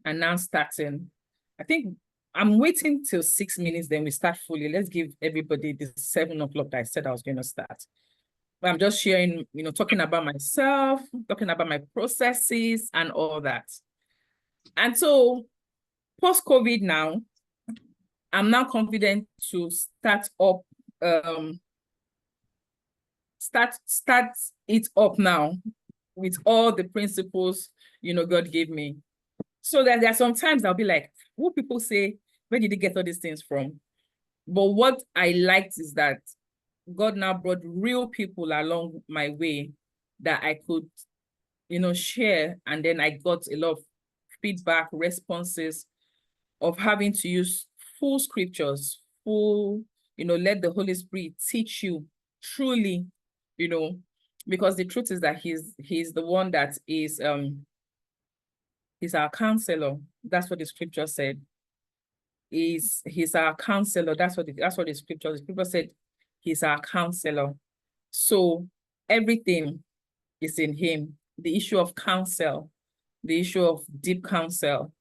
and now starting. I think I'm waiting till 6 minutes, then we start fully. Let's give everybody the 7 o'clock that I said I was going to start. But I'm just sharing, talking about myself, talking about my processes and all that. And so post-COVID now, I'm now confident to start it up now with all the principles, God gave me. So that there are some times I'll be like, what people say, where did they get all these things from? But what I liked is that God now brought real people along my way that I could, share. And then I got a lot of feedback, responses of having to use full scriptures, let the Holy Spirit teach you truly, because the truth is that he's the one that is he's our counselor. That's what the scripture said. He's our counselor. That's what the scripture said. He's our counselor. So everything is in him. The issue of counsel, the issue of deep counsel,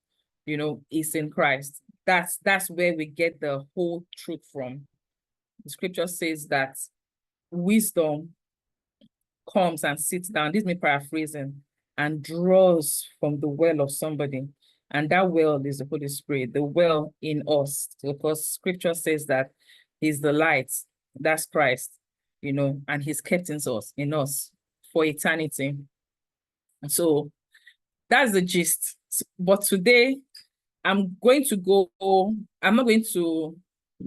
is in Christ. That's where we get the whole truth from. The scripture says that wisdom comes and sits down. This is me paraphrasing, and draws from the well of somebody. And that well is the Holy Spirit, the well in us. Because scripture says that he's the light, that's Christ, and he's kept in us for eternity. So that's the gist. But today, I'm not going to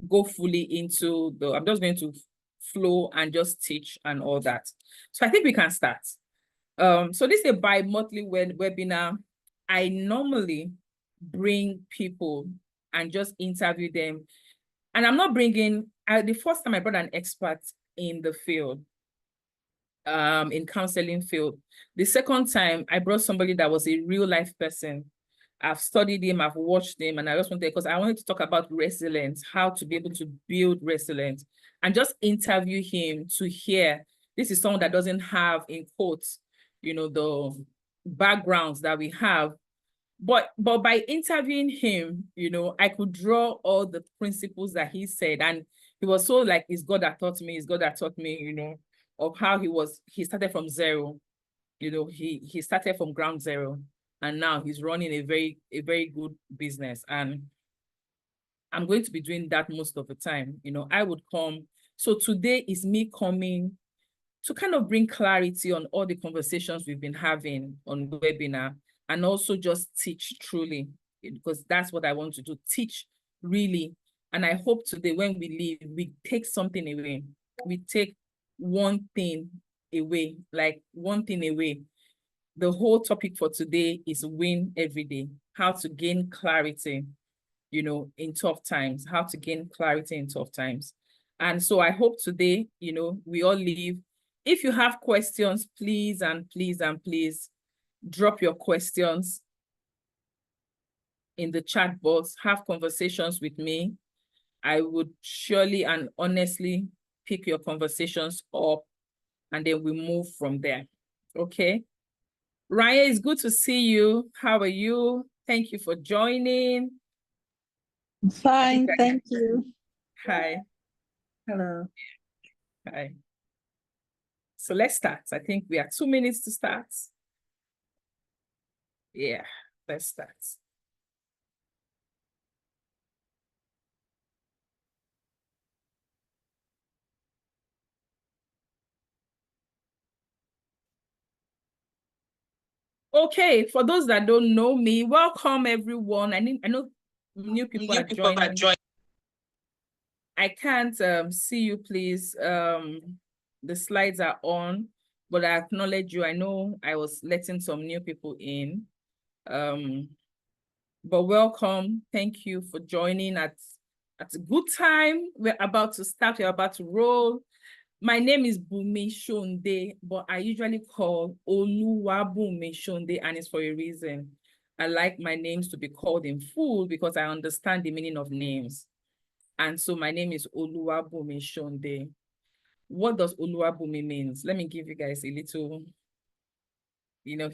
go fully into I'm just going to flow and just teach and all that. So I think we can start. So this is a bi-monthly webinar. I normally bring people and just interview them. And I'm not bringing, the first time I brought an expert in the field, in counseling field. The second time I brought somebody that was a real life person. I've studied him, I've watched him, and I just wanted, because I wanted to talk about resilience, how to be able to build resilience, and just interview him to hear. This is someone that doesn't have, in quotes, the backgrounds that we have. But by interviewing him, I could draw all the principles that he said. And he was so like, it's God that taught me, of how he started from zero. He started from ground zero. And now he's running a very good business. And I'm going to be doing that most of the time. I would come. So today is me coming to kind of bring clarity on all the conversations we've been having on the webinar, and also just teach truly, because that's what I want to do, teach really. And I hope today when we leave, we take something away. We take one thing away, The whole topic for today is win every day, how to gain clarity, in tough times, how to gain clarity in tough times. And so I hope today, we all leave. If you have questions, please drop your questions in the chat box, have conversations with me. I would surely and honestly pick your conversations up, and then we move from there. Okay. Ryan, it's good to see you. How are you? Thank you for joining. Fine, thank you. Hi. Hello. Hi. So let's start. I think we have 2 minutes to start. Yeah, let's start. Okay, for those that don't know me, welcome everyone. I know new people are joining. I can't see you, please. The slides are on, but I acknowledge you. I know I was letting some new people in. But welcome. Thank you for joining at a good time. We're about to start. We're about to roll. My name is Bumi Shonde, but I usually call Oluwabumi Shonde, and it's for a reason. I like my names to be called in full because I understand the meaning of names. And so my name is Oluwabumi Shonde. What does Oluwabumi means? Let me give you guys a little,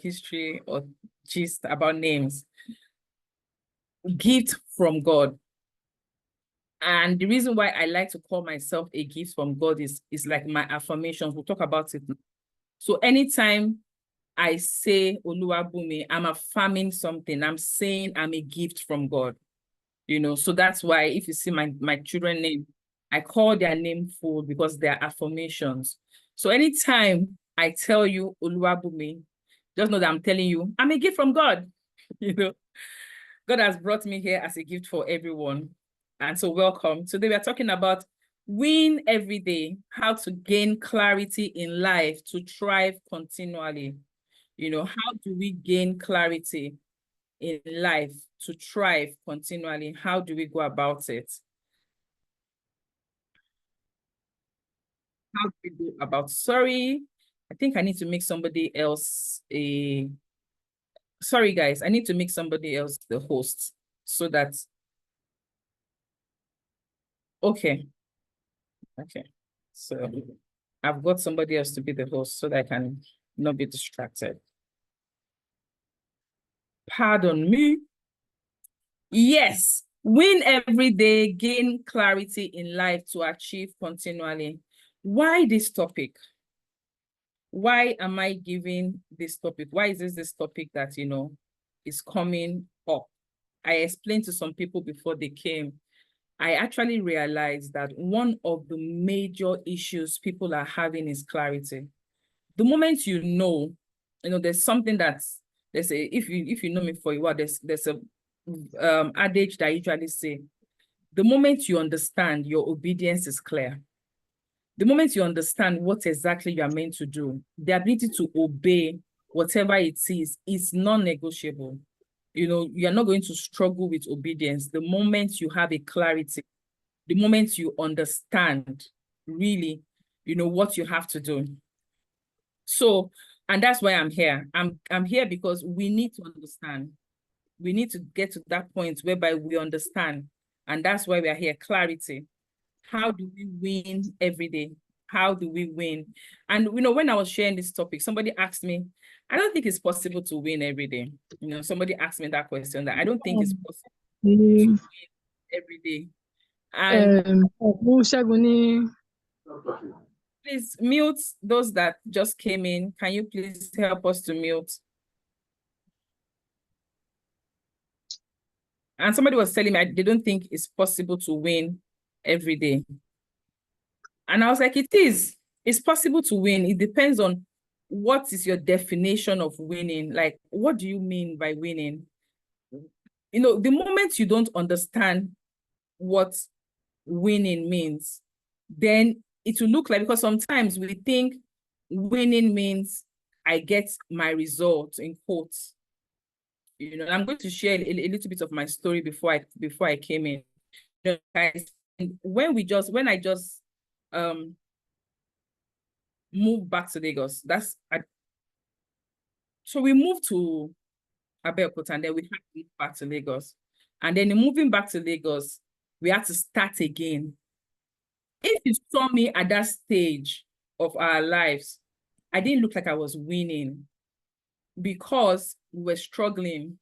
history or gist about names. gift from God. And the reason why I like to call myself a gift from God is like my affirmations. We'll talk about it. So anytime I say Oluwabumi, I'm affirming something. I'm saying I'm a gift from God. So that's why if you see my children name, I call their name full because they're affirmations. So anytime I tell you Oluwabumi, just know that I'm telling you I'm a gift from God. God has brought me here as a gift for everyone. And so welcome. Today we are talking about win every day, how to gain clarity in life to thrive continually. How do we gain clarity in life to thrive continually? How do we go about it? How do we go about, sorry, I think I need to make somebody else sorry guys, I need to make somebody else the host so that, okay. So I've got somebody else to be the host so that I can not be distracted. Pardon me. Yes, win every day, gain clarity in life to achieve continually. Why this topic? Why am I giving this topic? Why is this topic that, is coming up? I explained to some people before they came. I actually realized that one of the major issues people are having is clarity. The moment there's something there's a, if you know me for a while, there's a adage that I usually say, the moment you understand, your obedience is clear. The moment you understand what exactly you are meant to do, the ability to obey whatever it is non-negotiable. You're not going to struggle with obedience. The moment you have a clarity, the moment you understand really, what you have to do. So, and that's why I'm here. I'm here because we need to understand. We need to get to that point whereby we understand. And that's why we are here, clarity. How do we win every day? How do we win? And, when I was sharing this topic, somebody asked me, I don't think it's possible to win every day. Somebody asked me that question, that I don't think it's possible to win every day. And please mute those that just came in. Can you please help us to mute? And somebody was telling me they don't think it's possible to win every day. And I was like, it is. It's possible to win. It depends on what is your definition of winning. Like, what do you mean by winning? The moment you don't understand what winning means, then it will look like, because sometimes we think winning means I get my result, in quotes. I'm going to share a little bit of my story before I came in. Guys, when I just moved back to Lagos, so we moved to Abeokuta, and then we had to move back to Lagos. And then in moving back to Lagos, we had to start again. If you saw me at that stage of our lives, I didn't look like I was winning because we were struggling.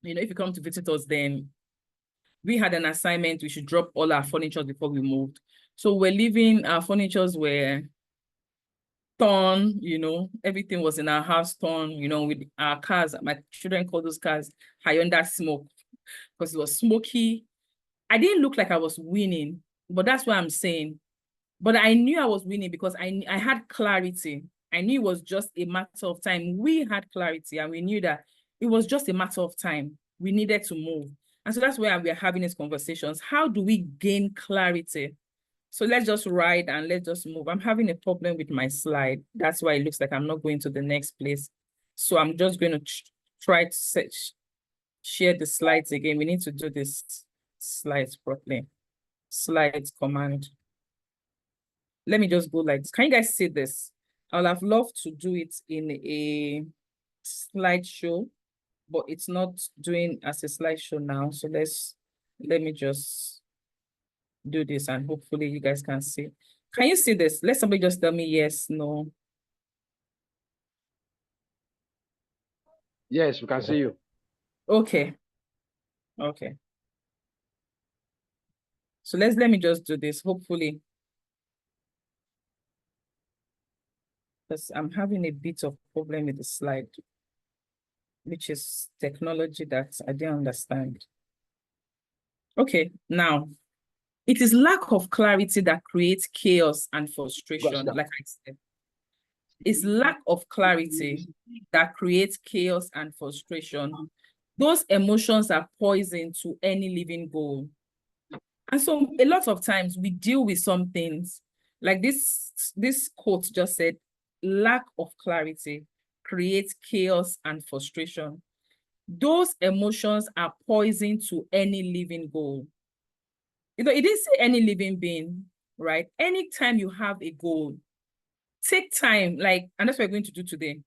If you come to visit us, then we had an assignment. We should drop all our furniture before we moved. So we're leaving, our furnitures were torn, everything was in our house torn, with our cars. My children call those cars Hyundai Smoke because it was smoky. I didn't look like I was winning, but that's what I'm saying. But I knew I was winning because I had clarity. I knew it was just a matter of time. We had clarity and we knew that it was just a matter of time. We needed to move. And so that's why we are having these conversations. How do we gain clarity? So let's just ride and let's just move. I'm having a problem with my slide. That's why it looks like I'm not going to the next place. So I'm just going to try to share the slides again. We need to do this slides properly. Slides command. Let me just go like this. Can you guys see this? I would have loved to do it in a slideshow, but it's not doing as a slideshow now. So let me just do this and hopefully you guys can see. Can you see this? Let somebody just tell me yes, no. Yes, we can see you. Okay. Okay. So let me just do this, hopefully. Because I'm having a bit of problem with the slide, which is technology that I didn't understand. Okay, now, it is lack of clarity that creates chaos and frustration, like I said. It's lack of clarity that creates chaos and frustration. Those emotions are poison to any living goal. And so a lot of times we deal with some things, like this quote just said, lack of clarity creates chaos and frustration. Those emotions are poison to any living goal. It didn't say any living being, right? Anytime you have a goal, take time, and that's what we're going to do today.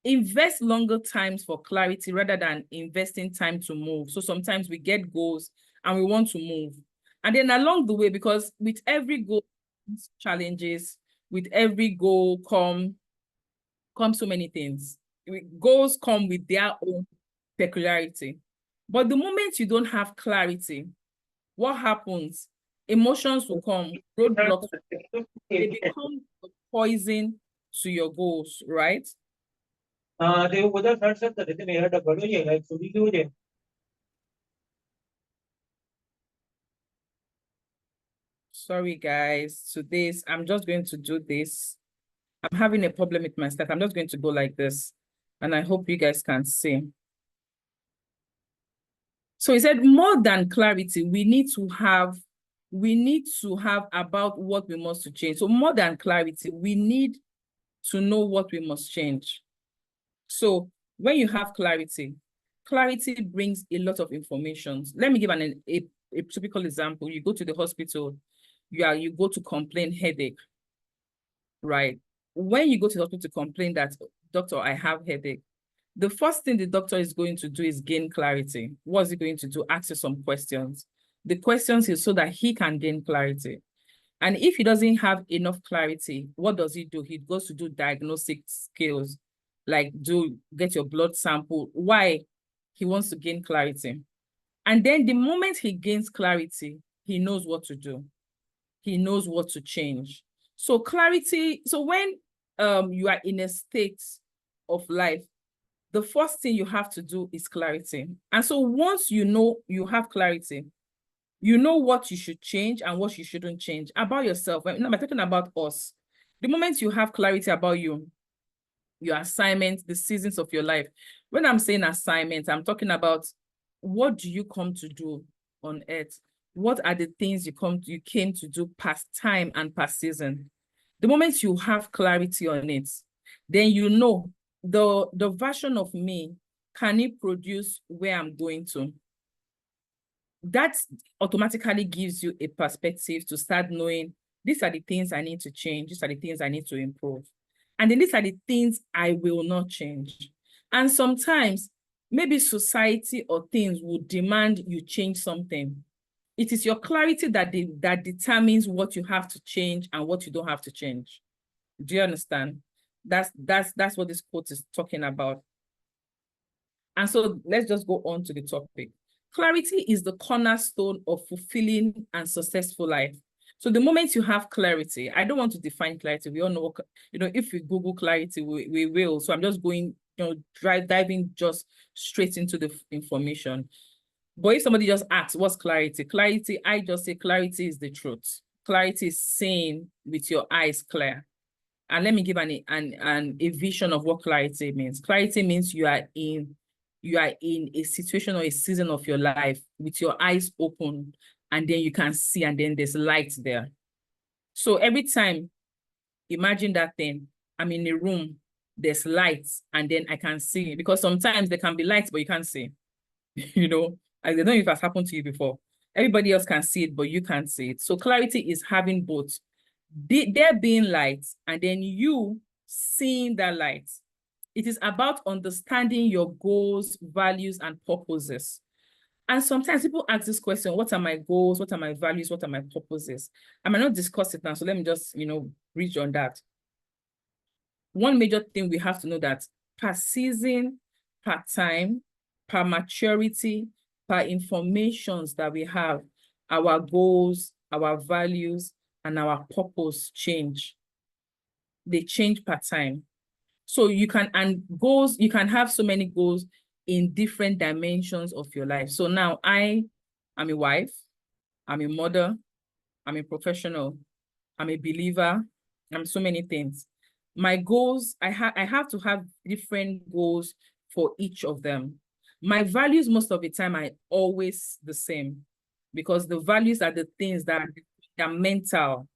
Invest longer times for clarity rather than investing time to move. So sometimes we get goals and we want to move. And then along the way, because with every goal, challenges, with every goal come so many things. Goals come with their own peculiarity. But the moment you don't have clarity, what happens? Emotions will come, roadblocks, they become poison to your goals, right? Sorry, guys. Today's, I'm just going to do this. I'm having a problem with my stuff. I'm just going to go like this. And I hope you guys can see. So he said, more than clarity, we need to have about what we must change. So more than clarity, we need to know what we must change. So when you have clarity, clarity brings a lot of information. Let me give a typical example. You go to the hospital, you go to complain headache, right? When you go to the hospital to complain that, doctor, I have headache, the first thing the doctor is going to do is gain clarity. What's he going to do? Ask you some questions. The questions is so that he can gain clarity. And if he doesn't have enough clarity, what does he do? He goes to do diagnostic skills, like get your blood sample. Why? He wants to gain clarity. And then the moment he gains clarity, he knows what to do. He knows what to change. So clarity, so when you are in a state of life, the first thing you have to do is clarity. And so once you know you have clarity, you know what you should change and what you shouldn't change about yourself. I'm talking about us. The moment you have clarity about you, your assignment, the seasons of your life. When I'm saying assignment, I'm talking about what do you come to do on earth? What are the things you came to do past time and past season? The moment you have clarity on it, then you know the version of me, can it produce where I'm going to? That automatically gives you a perspective to start knowing these are the things I need to change. These are the things I need to improve. And then these are the things I will not change. And sometimes maybe society or things would demand you change something. It is your clarity that determines what you have to change and what you don't have to change. Do you understand? That's what this quote is talking about. And so let's just go on to the topic. Clarity is the cornerstone of fulfilling and successful life. So the moment you have clarity, I don't want to define clarity. We all know, if we Google clarity, we will. So I'm just going, diving just straight into the information. But if somebody just asks, what's clarity? Clarity, I just say clarity is the truth. Clarity is seeing with your eyes clear. And let me give a vision of what clarity means. Clarity means you are in a situation or a season of your life with your eyes open, and then you can see, and then there's light there. So every time, imagine that thing, I'm in a room, there's lights, and then I can see, because sometimes there can be lights, but you can't see. I don't know if that's happened to you before. Everybody else can see it, but you can't see it. So clarity is having both. There being light, and then you seeing that light. It is about understanding your goals, values, and purposes. And sometimes people ask this question, what are my goals? What are my values? What are my purposes? I might not discuss it now, so let me just, reach on that. One major thing we have to know that per season, per time, per maturity, per informations that we have, our goals, our values, and our purpose change. They change per time. So you can, and goals, you can have so many goals in different dimensions of your life. So now I am a wife, I'm a mother, I'm a professional, I'm a believer, I'm so many things. My goals, I have to have different goals for each of them. My values most of the time are always the same, because the values are the things that are mental.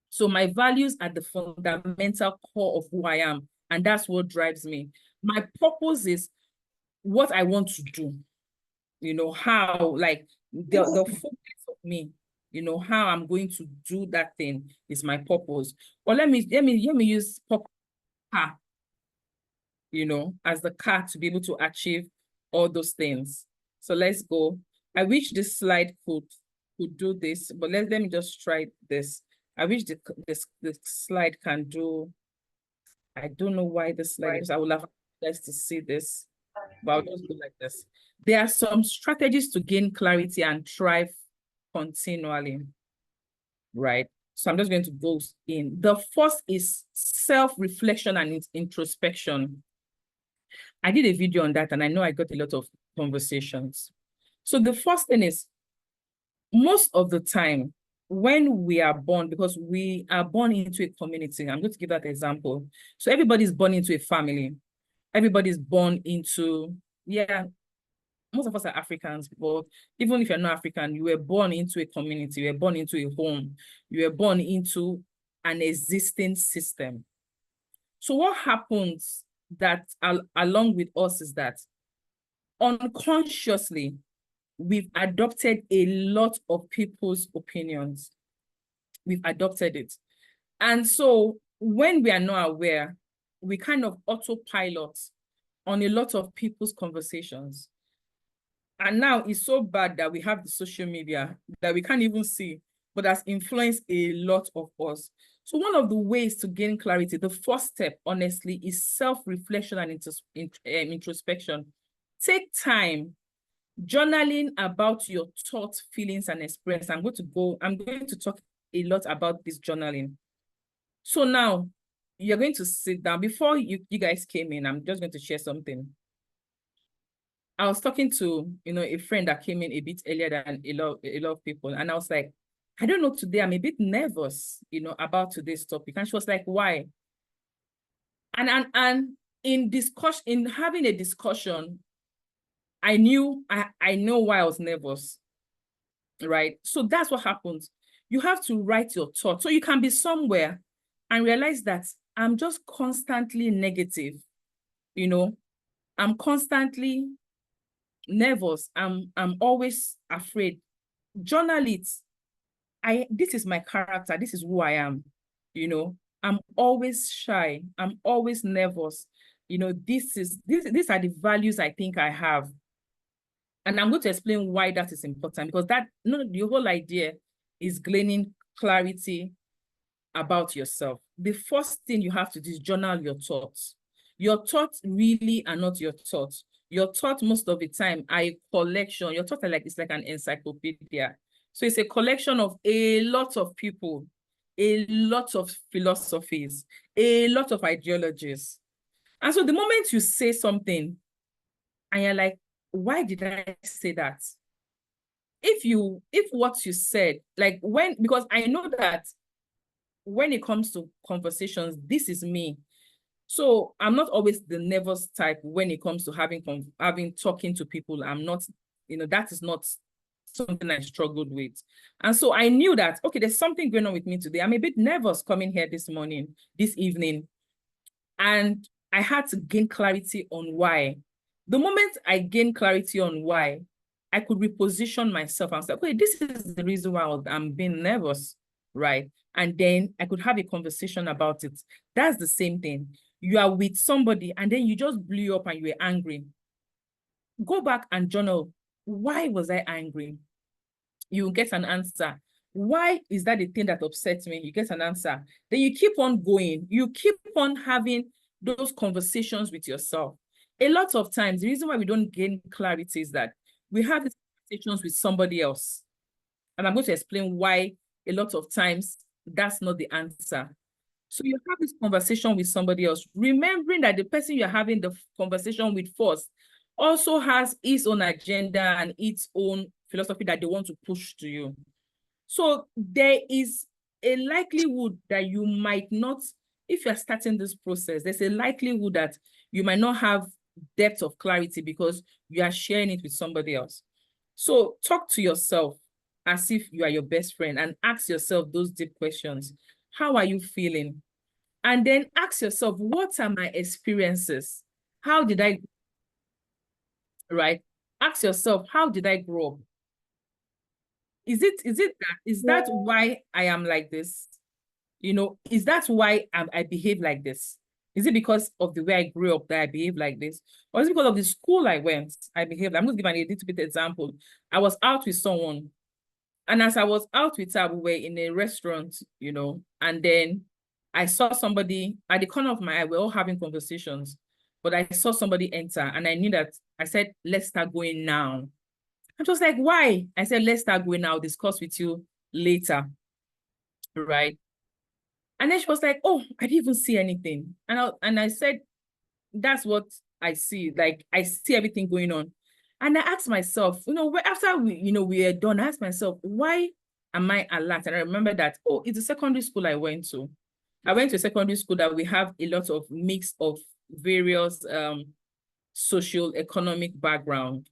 So my values are the fundamental core of who I am, and that's what drives me. My purpose is what I want to do, how, like the focus of me, how I'm going to do that thing is my purpose. But let me use purpose car, as the car to be able to achieve all those things. So let's go. I wish this slide could do this, but let me just try this. I wish the slide can do. I don't know why the slide, because I would love guys to see this, but I'll just go like this. There are some strategies to gain clarity and thrive continually, right? So I'm just going to go in. The first is self-reflection and introspection. I did a video on that, and I know I got a lot of conversations. So the first thing is, most of the time, when we are born, because we are born into a community, I'm going to give that example. So everybody's born into a family. Everybody's born into, most of us are Africans, but even if you're not African, you were born into a community, you were born into a home, you were born into an existing system. So what happens that along with us is that unconsciously, we've adopted a lot of people's opinions. We've adopted it. And so when we are not aware, we kind of autopilot on a lot of people's conversations. And now it's so bad that we have the social media that we can't even see, but that's influenced a lot of us. So one of the ways to gain clarity, the first step, honestly, is self-reflection and introspection. Take time journaling about your thoughts, feelings, and experience. I'm going to talk a lot about this journaling. So now you're going to sit down. Before you guys came in, I'm just going to share something. I was talking to, a friend that came in a bit earlier than a lot of people. And I was like, I don't know, today I'm a bit nervous, about today's topic. And she was like, why? And in having a discussion, I know why I was nervous, right? So that's what happens. You have to write your thoughts. So you can be somewhere and realize that I'm just constantly negative, I'm constantly nervous. I'm always afraid. Journal it. This is my character. This is who I am. I'm always shy. I'm always nervous. These are the values I think I have. And I'm going to explain why that is important, because the whole idea is gaining clarity about yourself. The first thing you have to do is journal your thoughts. Your thoughts really are not your thoughts. Your thoughts most of the time are a collection. Your thoughts it's like an encyclopedia. So it's a collection of a lot of people, a lot of philosophies, a lot of ideologies. And so the moment you say something and you're like, why did I say that? If what you said, because I know that when it comes to conversations, this is me. So I'm not always the nervous type when it comes to talking to people. I'm not, that is not something I struggled with. And so I knew that, okay, there's something going on with me today. I'm a bit nervous coming here this evening. And I had to gain clarity on why. The moment I gained clarity on why, I could reposition myself and say, okay, this is the reason why I'm being nervous, right? And then I could have a conversation about it. That's the same thing. You are with somebody and then you just blew up and you were angry. Go back and journal. Why was I angry? You get an answer. Why is that the thing that upsets me? You get an answer. Then you keep on going. You keep on having those conversations with yourself. A lot of times, the reason why we don't gain clarity is that we have these conversations with somebody else. And I'm going to explain why a lot of times that's not the answer. So you have this conversation with somebody else, remembering that the person you're having the conversation with first also has its own agenda and its own philosophy that they want to push to you. So there is a likelihood that you might not, if you're starting this process, there's a likelihood that you might not have depth of clarity because you are sharing it with somebody else. So talk to yourself as if you are your best friend and ask yourself those deep questions. How are you feeling? And then ask yourself, what are my experiences? How did I, right? Ask yourself, how did I grow up? Is that why I am like this? You know, is that why I behave like this? Is it because of the way I grew up that I behave like this? Or is it because of the school I went, I behaved? I'm going to give a little bit example. I was out with someone, and as I was out with her, we were in a restaurant, you know, and then I saw somebody at the corner of my eye. We're all having conversations, but I saw somebody enter, and I knew that. I said, let's start going now. I'm just like, why? I said, let's start going now. I'll discuss with you later, right? And then she was like, oh, I didn't even see anything. And I said, that's what I see. Like, I see everything going on. And I asked myself, you know, after we are done, I asked myself, why am I alert? And I remember that, oh, it's a secondary school I went to. I went to a secondary school that we have a lot of mix of various social economic background.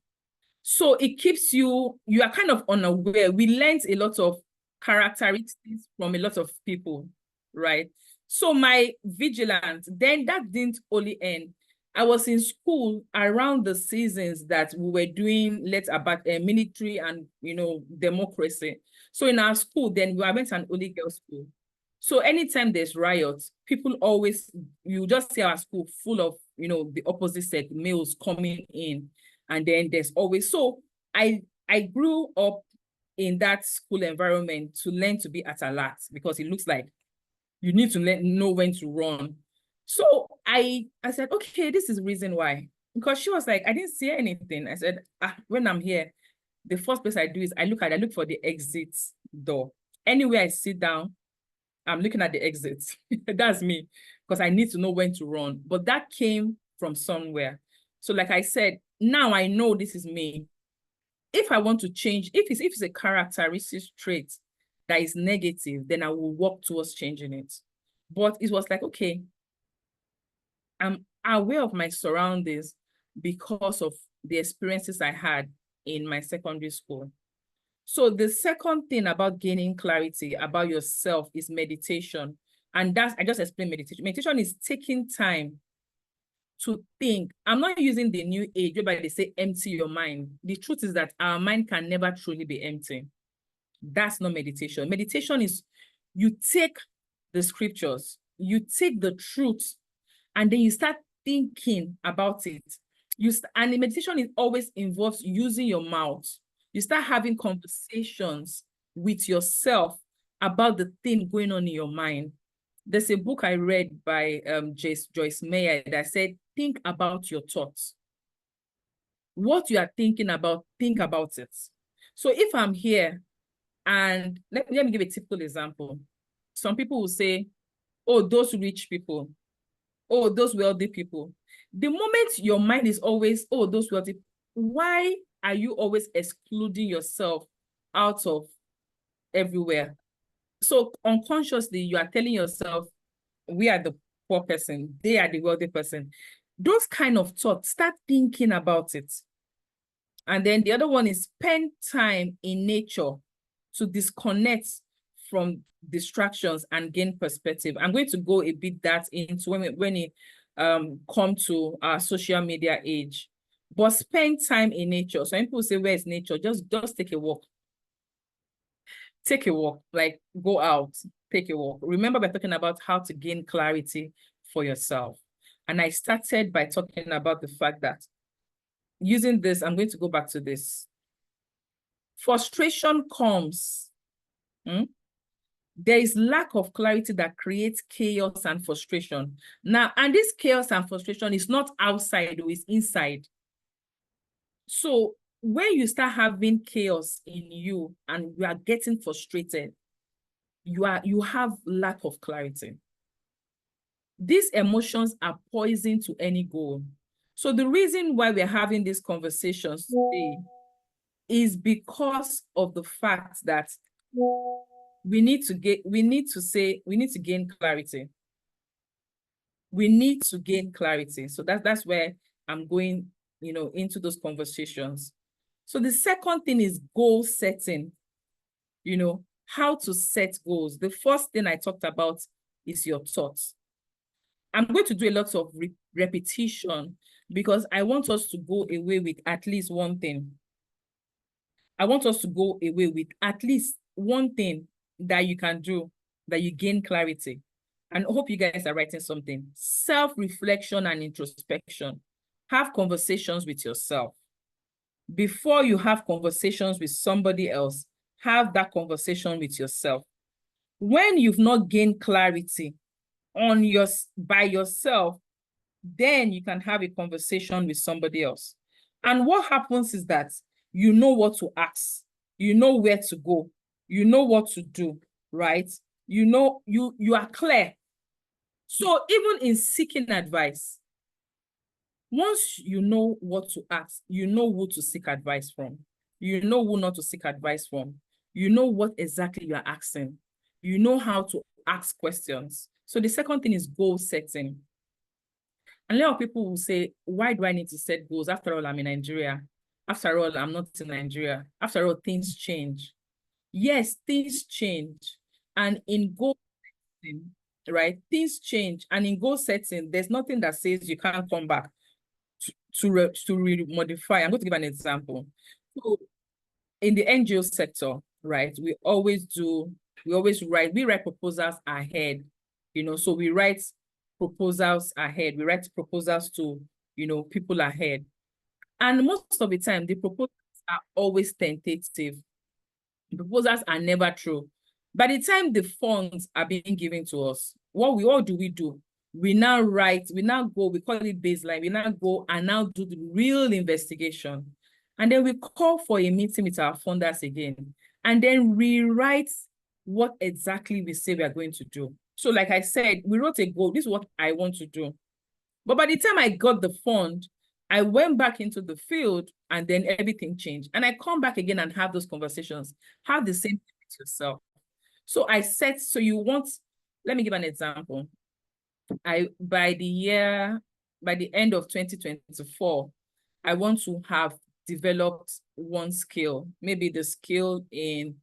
So it keeps you are kind of unaware. We learned a lot of characteristics from a lot of people, right? So my vigilance, then that didn't only end. I was in school around the seasons that we were doing about military and, you know, democracy. So in our school, then I went to an only girls school. So anytime there's riots, people always, you just see our school full of, you know, the opposite sex males coming in. And then there's always, so I grew up in that school environment to learn to be at alert, because it looks like you need to know when to run. So I said, okay, this is the reason why. Because she was like, I didn't see anything. I said, when I'm here, the first place I do is I look for the exit door. Anywhere I sit down, I'm looking at the exit. That's me, because I need to know when to run. But that came from somewhere. So like I said, now I know this is me. If I want to change, if it's a characteristic trait that is negative, then I will work towards changing it. But it was like, okay, I'm aware of my surroundings because of the experiences I had in my secondary school. So the second thing about gaining clarity about yourself is meditation. And I just explained meditation. Meditation is taking time to think. I'm not using the new age whereby they say empty your mind. The truth is that our mind can never truly be empty. That's not meditation. Meditation is you take the scriptures, you take the truth, and then you start thinking about it. And the meditation always involves using your mouth. You start having conversations with yourself about the thing going on in your mind. There's a book I read by Joyce Meyer that said, think about your thoughts. What you are thinking about, think about it. So if I'm here, and let me give a typical example. Some people will say, oh, those rich people, oh, those wealthy people. The moment your mind is always, oh, those wealthy, why are you always excluding yourself out of everywhere? So unconsciously, you are telling yourself, we are the poor person, they are the wealthy person. Those kind of thoughts, start thinking about it. And then the other one is spend time in nature to disconnect from distractions and gain perspective. I'm going to go a bit that into when it come to our social media age. But spend time in nature. So when people say, where is nature? Just take a walk. Take a walk, like go out, take a walk. Remember, we're talking about how to gain clarity for yourself. And I started by talking about the fact that using this, I'm going to go back to this. Frustration comes. There is lack of clarity that creates chaos and frustration. Now, and this chaos and frustration is not outside, it's inside. So when you start having chaos in you and you are getting frustrated, you have lack of clarity. These emotions are poison to any goal. So the reason why we're having these conversations today is because of the fact that we need to gain clarity. We need to gain clarity. So that's where I'm going, into those conversations. So the second thing is goal setting. How to set goals. The first thing I talked about is your thoughts. I'm going to do a lot of repetition because I want us to go away with at least one thing. I want us to go away with at least one thing that you can do, that you gain clarity. And I hope you guys are writing something. Self-reflection and introspection. Have conversations with yourself. Before you have conversations with somebody else, have that conversation with yourself. When you've not gained clarity by yourself, then you can have a conversation with somebody else. And what happens is that you know what to ask, you know where to go, you know what to do, right? You are clear. So even in seeking advice, once you know what to ask, you know who to seek advice from, you know who not to seek advice from, you know what exactly you are asking, you know how to ask questions. So the second thing is goal setting. And a lot of people will say, why do I need to set goals? After all, I'm in Nigeria. After all, I'm not in Nigeria. After all, things change. Yes, things change. And in goal setting, right, things change. And in goal setting, there's nothing that says you can't come back to modify. I'm going to give an example. So in the NGO sector, right, we write proposals ahead, so we write proposals ahead. We write proposals to, people ahead. And most of the time, the proposals are always tentative. The proposals are never true. By the time the funds are being given to us, what do we do? We now go, we call it baseline. We now go and now do the real investigation. And then we call for a meeting with our funders again, and then rewrite what exactly we say we are going to do. So like I said, we wrote a goal. This is what I want to do. But by the time I got the fund, I went back into the field and then everything changed. And I come back again and have those conversations. Have the same thing with yourself. So let me give an example. By the end of 2024, I want to have developed one skill, maybe the skill in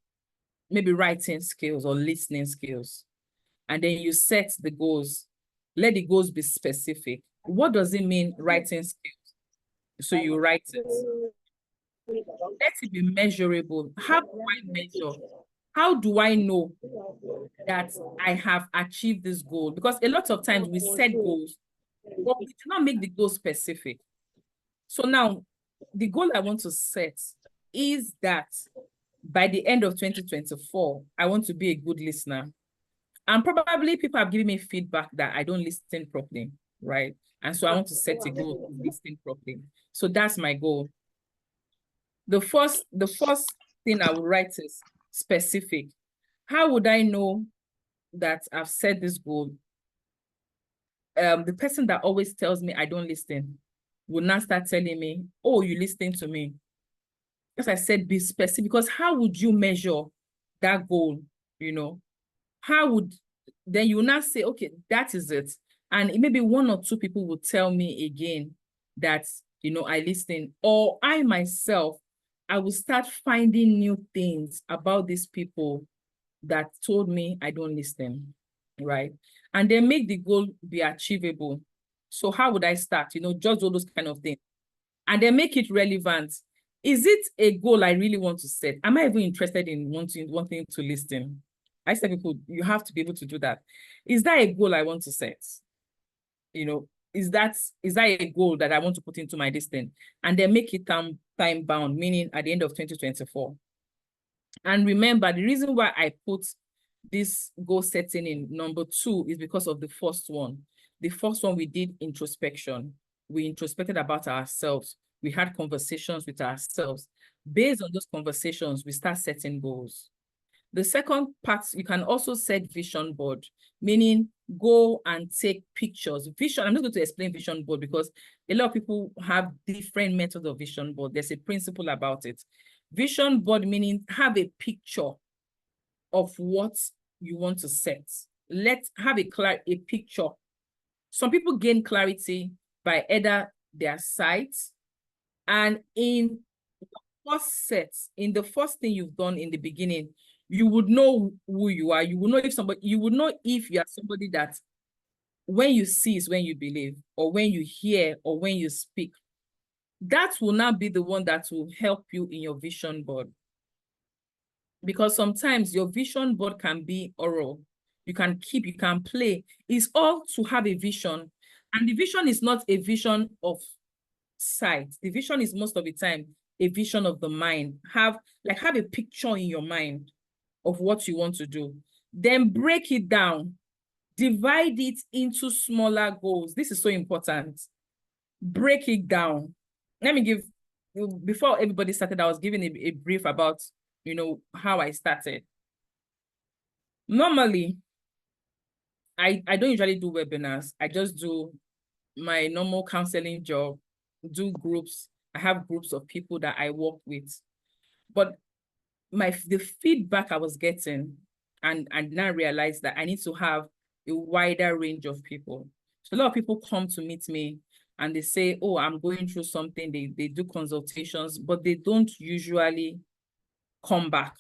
maybe writing skills or listening skills. And then you set the goals. Let the goals be specific. What does it mean, writing skills? So you write it. Let it be measurable. How do I measure? How do I know that I have achieved this goal? Because a lot of times we set goals, but we do not make the goal specific. So now, the goal I want to set is that by the end of 2024, I want to be a good listener. And probably people have given me feedback that I don't listen properly, right? And so I want to set a goal to listen properly. So that's my goal. The first thing I would write is specific. How would I know that I've set this goal? The person that always tells me I don't listen will now start telling me, oh, you listening to me. As I said, be specific, because how would you measure that goal? Then you will not say, okay, that is it. And maybe one or two people will tell me again that, I listen, or I myself, I will start finding new things about these people that told me I don't listen, right? And then make the goal be achievable. So how would I start? Just all those kind of things. And then make it relevant. Is it a goal I really want to set? Am I even interested in wanting to listen? I tell people, you have to be able to do that. Is that a goal I want to set? Is that a goal that I want to put into my distance? And then make it time bound, meaning at the end of 2024. And remember, the reason why I put this goal setting in number 2 is because of the first one. The first one, we did introspection. We introspected about ourselves. We had conversations with ourselves. Based on those conversations, we start setting goals. The second part, you can also set vision board, meaning go and take pictures. Vision, I'm not going to explain vision board because a lot of people have different methods of vision board. There's a principle about it. Vision board meaning have a picture of what you want to set. Let's have a picture. Some people gain clarity by either their sight, and in the first thing you've done in the beginning, you would know who you are. You would know if you are somebody that when you see is when you believe, or when you hear, or when you speak. That will not be the one that will help you in your vision board. Because sometimes your vision board can be oral. You can play. It's all to have a vision. And the vision is not a vision of sight. The vision is most of the time a vision of the mind. Have a picture in your mind of what you want to do. Then break it down. Divide it into smaller goals. This is so important. Break it down. Before everybody started, I was giving a brief about, how I started. Normally, I don't usually do webinars. I just do my normal counseling job, do groups. I have groups of people that I work with. But the feedback I was getting, and I now realized that I need to have a wider range of people. So a lot of people come to meet me and they say, oh, I'm going through something. They do consultations, but they don't usually come back.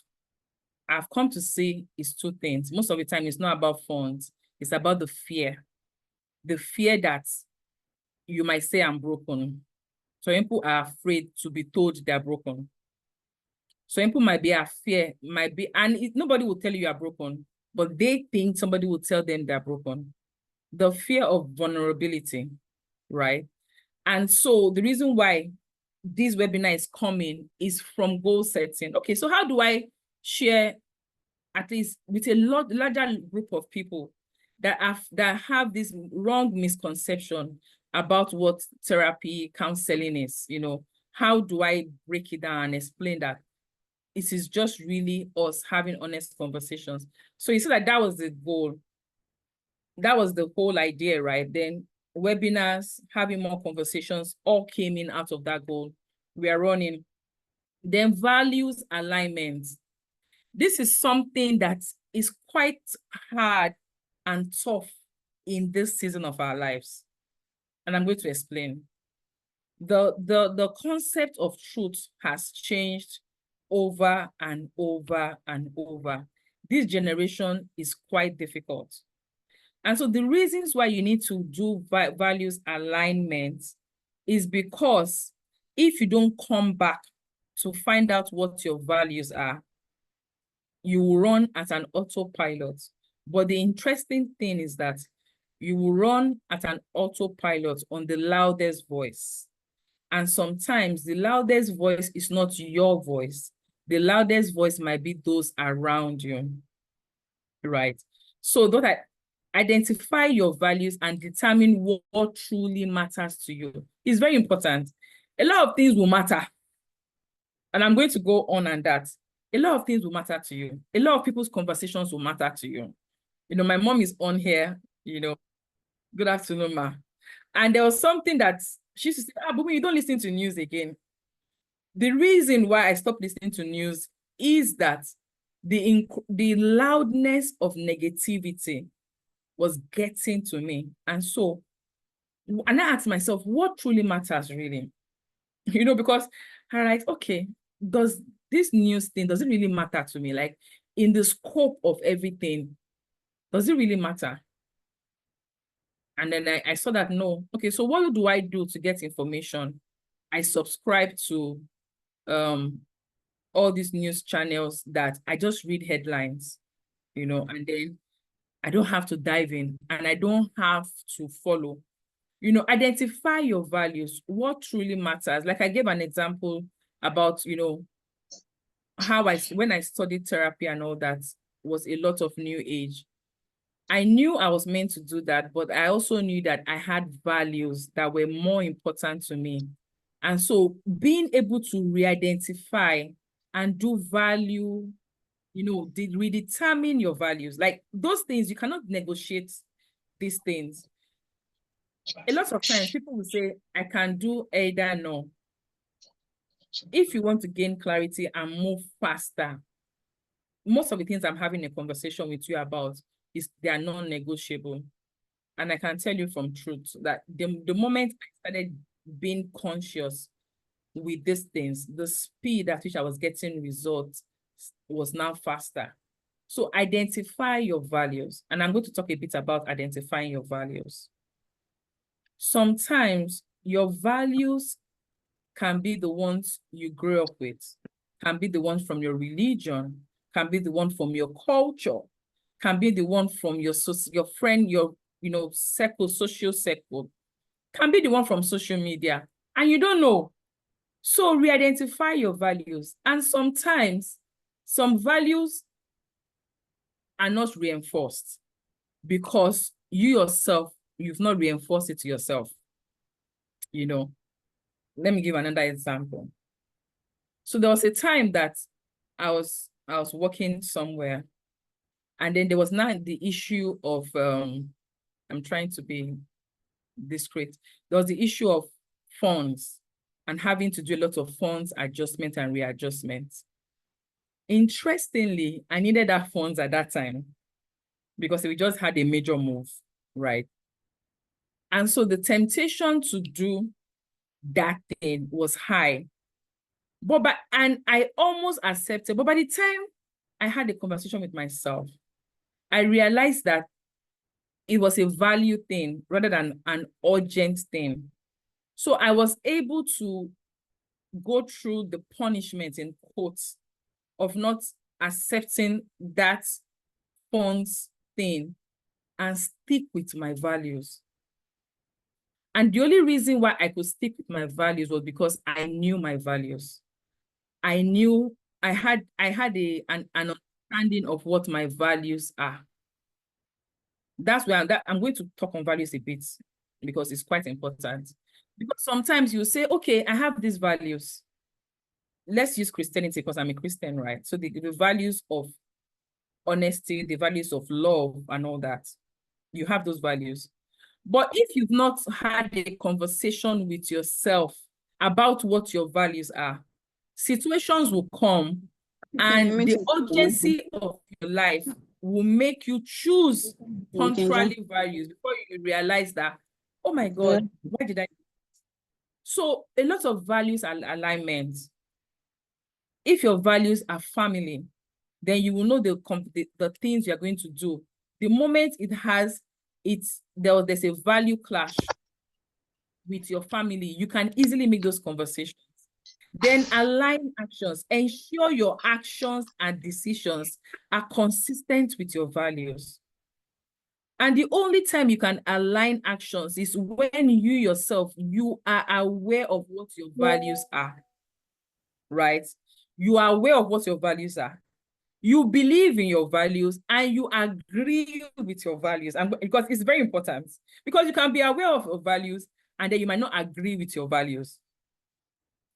I've come to see is two things. Most of the time, it's not about funds. It's about the fear. The fear that you might say I'm broken. So people are afraid to be told they're broken. So people might be nobody will tell you are broken, but they think somebody will tell them they're broken. The fear of vulnerability, right? And so the reason why this webinar is coming is from goal setting. Okay, so how do I share, at least with a larger group of people that have this wrong misconception about what therapy, counseling is? How do I break it down and explain that it is just really us having honest conversations? So you see that was the goal. That was the whole idea, right? Then webinars, having more conversations, all came in out of that goal. We are running. Then values alignment. This is something that is quite hard and tough in this season of our lives. And I'm going to explain. The concept of truth has changed over and over and over. This generation is quite difficult. And so the reasons why you need to do values alignment is because if you don't come back to find out what your values are, you will run at an autopilot. But the interesting thing is that you will run at an autopilot on the loudest voice. And sometimes the loudest voice is not your voice. The loudest voice might be those around you, right? So that identify your values and determine what truly matters to you is very important. A lot of things will matter. And I'm going to go on and that. A lot of things will matter to you. A lot of people's conversations will matter to you. My mom is on here, good afternoon, ma. And there was something that she used to say, but you don't listen to news again. The reason why I stopped listening to news is that the loudness of negativity was getting to me. And I asked myself, what truly matters really? Because I'm like, okay, does this news thing, does it really matter to me? Like in the scope of everything, does it really matter? And then I saw that no. Okay, so what do I do to get information? I subscribe to all these news channels that I just read headlines, and then I don't have to dive in and I don't have to follow. Identify your values, what truly matters. Like I gave an example about, how when I studied therapy and all that was a lot of new age. I knew I was meant to do that, but I also knew that I had values that were more important to me And so being able to re-identify and do value, redetermine your values. Like those things, you cannot negotiate these things. A lot of times people will say, I can do either no. If you want to gain clarity and move faster, most of the things I'm having a conversation with you about they are non-negotiable. And I can tell you from truth that the moment I started being conscious with these things, the speed at which I was getting results was now faster. So identify your values. And I'm going to talk a bit about identifying your values. Sometimes your values can be the ones you grew up with, can be the ones from your religion, can be the one from your culture, can be the one from your friend, your social circle, can be the one from social media, and you don't know. So re-identify your values. And sometimes some values are not reinforced because you yourself, you've not reinforced it to yourself. Let me give another example. So there was a time that I was working somewhere, and then there was now the issue of I'm trying to be discreet. There was the issue of funds and having to do a lot of funds adjustment and readjustment. Interestingly, I needed that funds at that time because we just had a major move, right? And so the temptation to do that thing was high. And I almost accepted. But by the time I had a conversation with myself, I realized that it was a value thing rather than an urgent thing. So I was able to go through the punishment in quotes of not accepting that funds thing and stick with my values. And the only reason why I could stick with my values was because I knew my values. I knew I had an understanding of what my values are. That's where I'm going to talk on values a bit because it's quite important. Because sometimes you say, okay, I have these values. Let's use Christianity because I'm a Christian, right? So the values of honesty, the values of love and all that, you have those values. But if you've not had a conversation with yourself about what your values are, situations will come and the urgency of your life will make you choose contrary values before you realize that, oh my God, why did I? So a lot of values are alignment. If your values are family, then you will know the things you're going to do. The moment there's a value clash with your family, you can easily make those conversations. Then align actions. Ensure your actions and decisions are consistent with your values. And the only time you can align actions is when you yourself, you are aware of what your values are, right? You are aware of what your values are. You believe in your values and you agree with your values. And because it's very important, because you can be aware of your values and then you might not agree with your values.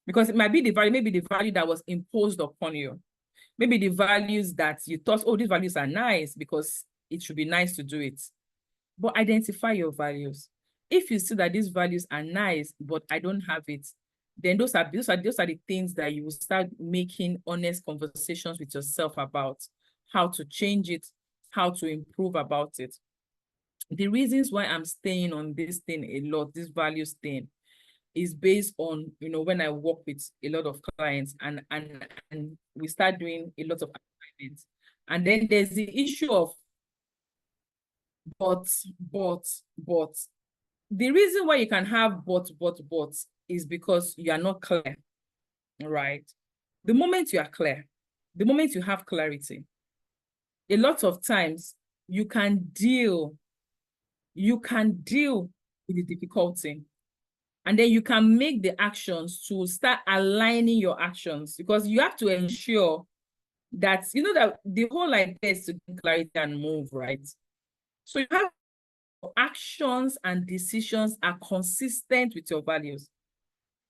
Because it might be the value, maybe the value that was imposed upon you. Maybe the values that you thought, oh, these values are nice because it should be nice to do it. But identify your values. If you see that these values are nice, but I don't have it, then those are the things that you will start making honest conversations with yourself about how to change it, how to improve about it. The reasons why I'm staying on this thing a lot, this values thing, is based on, when I work with a lot of clients and we start doing a lot of assignments. And then there's the issue of but. The reason why you can have but is because you are not clear, right? The moment you are clear, the moment you have clarity, a lot of times you can deal with the difficulty. And then you can make the actions to start aligning your actions because you have to ensure that, that the whole idea is to get clarity and move, right? So you have actions and decisions are consistent with your values.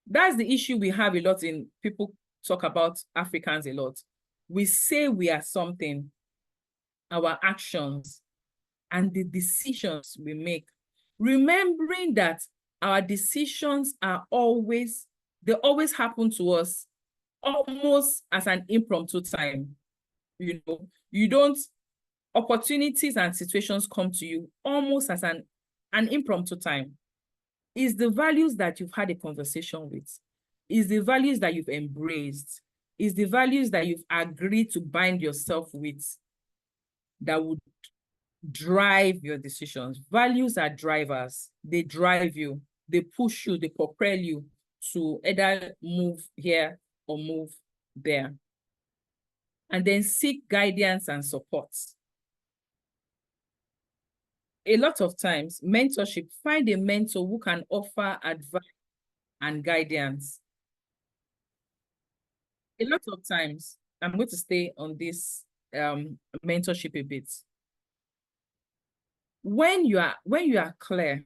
That's the issue we have a lot in people talk about Africans a lot. We say we are something, our actions and the decisions we make, remembering that our decisions are always, they always happen to us almost as an impromptu time. You don't, opportunities and situations come to you almost as an impromptu time. Is the values that you've had a conversation with, is the values that you've embraced, is the values that you've agreed to bind yourself with that would drive your decisions. Values are drivers. They drive you, they push you, they propel you to either move here or move there. And then seek guidance and support. A lot of times, mentorship, find a mentor who can offer advice and guidance. A lot of times, I'm going to stay on this mentorship a bit. When you are clear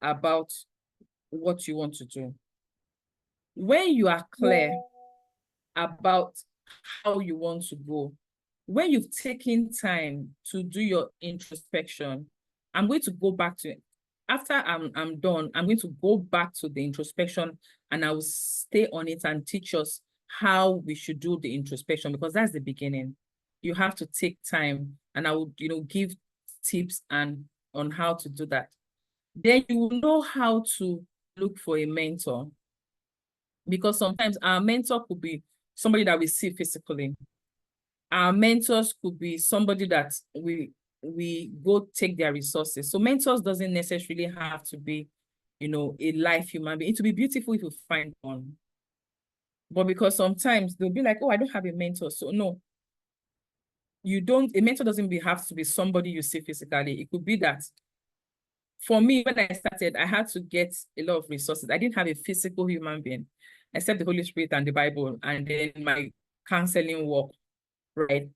about what you want to do, when you are clear about how you want to go, when you've taken time to do your introspection, I'm going to go back to it. After I'm done, I'm going to go back to the introspection and I will stay on it and teach us how we should do the introspection, because that's the beginning. You have to take time, and I would, give tips and on how to do that. Then you will know how to look for a mentor, because sometimes our mentor could be somebody that we see physically. Our mentors could be somebody that we go take their resources. So mentors doesn't necessarily have to be, a live human being. It would be beautiful if you find one. But because sometimes they'll be like, oh, I don't have a mentor. So no, you don't, a mentor doesn't have to be somebody you see physically. It could be that. For me, when I started, I had to get a lot of resources. I didn't have a physical human being, except the Holy Spirit and the Bible, and then my counseling work, right?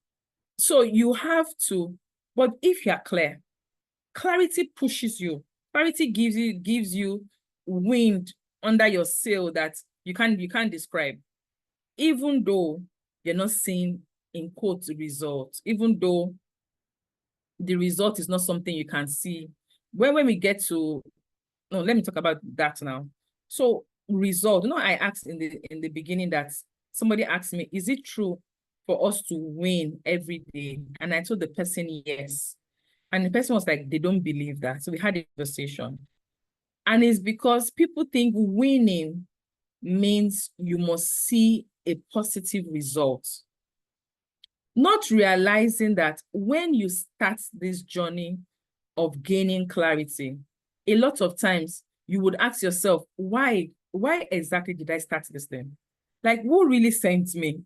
So you have to, but if you're clear, clarity pushes you. Clarity gives you wind under your sail that you can't describe. Even though you're not seeing, in quotes, the result, even though the result is not something you can see. When we get to, no, let me talk about that now. So result, I asked in the beginning that somebody asked me, is it true for us to win every day? And I told the person yes. And the person was like, they don't believe that. So we had a conversation. And it's because people think winning means you must see a positive result. Not realizing that when you start this journey of gaining clarity, a lot of times you would ask yourself, why exactly did I start this thing? Like, who really sent me?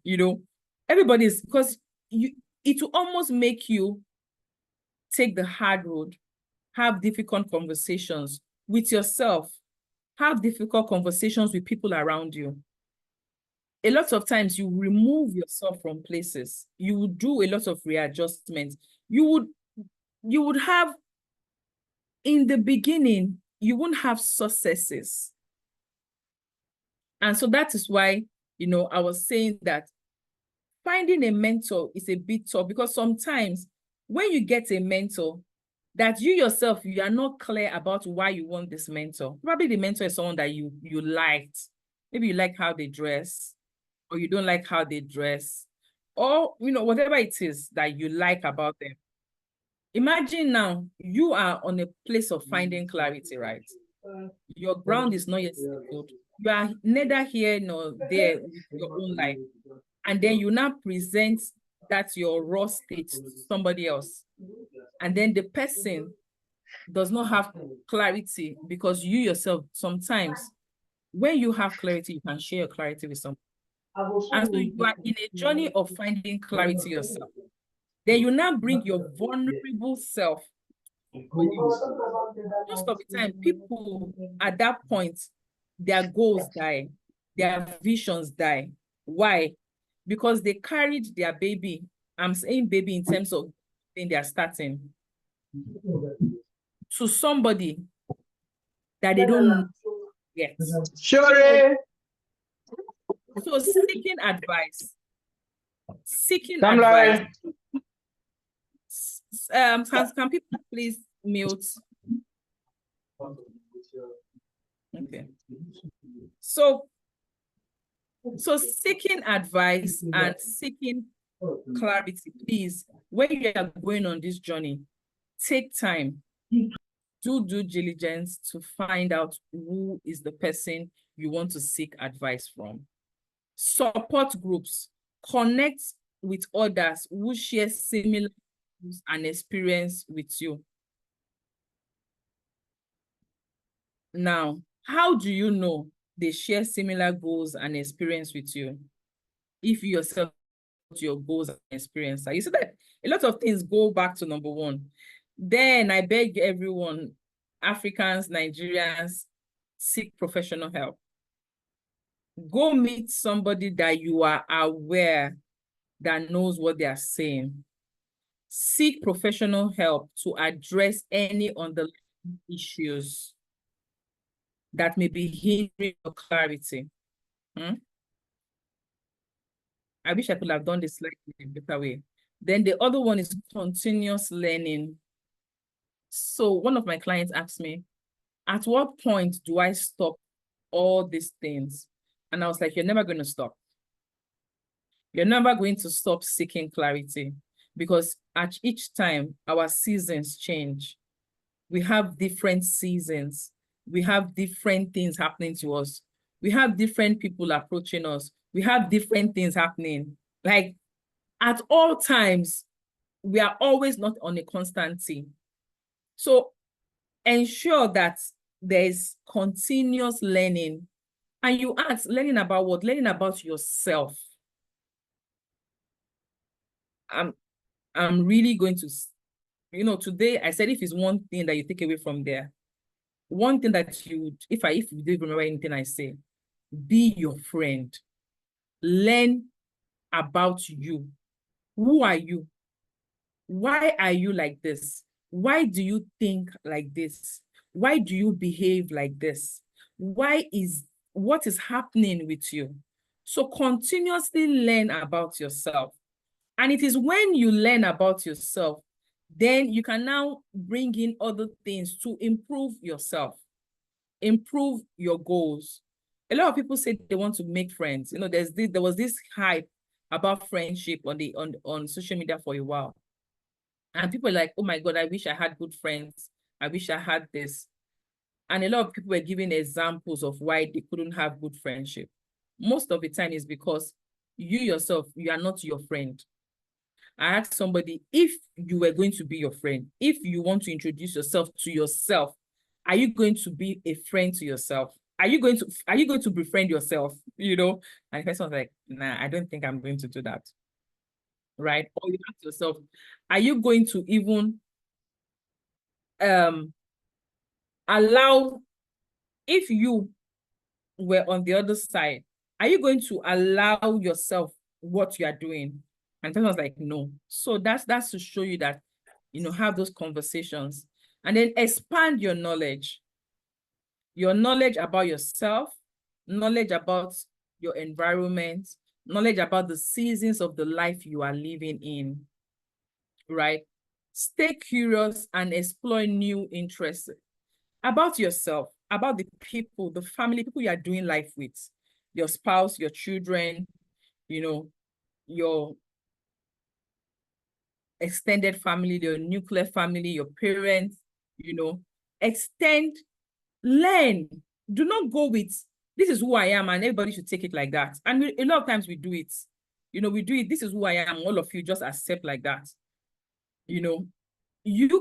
Everybody's, because it will almost make you take the hard road, have difficult conversations with yourself, have difficult conversations with people around you. A lot of times you remove yourself from places. You would do a lot of readjustment. You would have, in the beginning, you wouldn't have successes. And so that is why, I was saying that finding a mentor is a bit tough, because sometimes when you get a mentor, that you yourself, you are not clear about why you want this mentor. Probably the mentor is someone that you liked. Maybe you like how they dress, or you don't like how they dress, or, whatever it is that you like about them. Imagine now you are on a place of finding clarity, right? Your ground is not yet settled. You are neither here nor there with your own life. And then you now present that your raw state to somebody else. And then the person does not have clarity, because you yourself, sometimes when you have clarity, you can share your clarity with someone. And so you are in a journey of finding clarity yourself. Then you now bring your vulnerable self for you. Most of the time, people at that point, their goals die, their visions die. Why? Because they carried their baby. I'm saying baby in terms of when they are starting, to somebody that they don't know. get. Sure. So seeking advice. Seeking Come advice. live. Can people please mute? Okay. So seeking advice and seeking clarity, please, when you are going on this journey, take time, do due diligence to find out who is the person you want to seek advice from. Support groups, connect with others who share similar views and experience with you. Now, how do you know they share similar goals and experience with you? If you yourself your goals and experience. You see that a lot of things go back to number one. Then I beg everyone, Africans, Nigerians, seek professional help. Go meet somebody that you are aware that knows what they are saying. Seek professional help to address any underlying issues that may be hindering your clarity. I wish I could have done this slightly in a better way. Then the other one is continuous learning. So one of my clients asked me, at what point do I stop all these things? And I was like, you're never going to stop. You're never going to stop seeking clarity, because at each time our seasons change. We have different seasons. We have different things happening to us. We have different people approaching us. We have different things happening. Like at all times, we are always not on a constancy. So ensure that there's continuous learning. And you ask, learning about what? Learning about yourself. I'm really going to, today I said if it's one thing that you take away from there, one thing that if you didn't remember anything I say, be your friend. Learn about you. Who are you? Why are you like this? Why do you think like this? Why do you behave like this? What is happening with you? So continuously learn about yourself. And it is when you learn about yourself, then you can now bring in other things to improve yourself, improve your goals. A lot of people say they want to make friends. There was this hype about friendship on social media for a while. And people are like, oh my God, I wish I had good friends. I wish I had this. And a lot of people were giving examples of why they couldn't have good friendship. Most of the time is because you yourself, you are not your friend. I asked somebody, if you were going to be your friend, if you want to introduce yourself to yourself, are you going to be a friend to yourself? Are you going to befriend yourself? And the person was like, nah, I don't think I'm going to do that. Right? Or you ask yourself, are you going to even allow, if you were on the other side, are you going to allow yourself what you are doing? And the person was like, no. So that's to show you that, have those conversations and then expand your knowledge about yourself, knowledge about your environment, knowledge about the seasons of the life you are living in, right? Stay curious and explore new interests about yourself, about the people, the family, people you are doing life with, your spouse, your children, your extended family, your nuclear family, your parents, extend, learn. Do not go with, this is who I am and everybody should take it like that. And a lot of times we do it. We do it, this is who I am, all of you just accept like that. You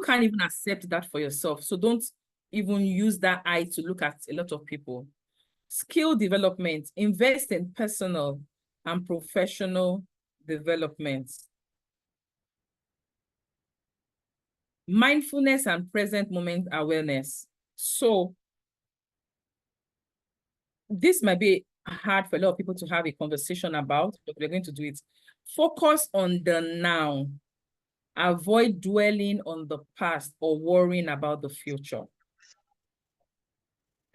can't even accept that for yourself. So don't even use that eye to look at a lot of people. Skill development, invest in personal and professional development. Mindfulness and present moment awareness. So this might be hard for a lot of people to have a conversation about, but we're going to do it. Focus on the now. Avoid dwelling on the past or worrying about the future.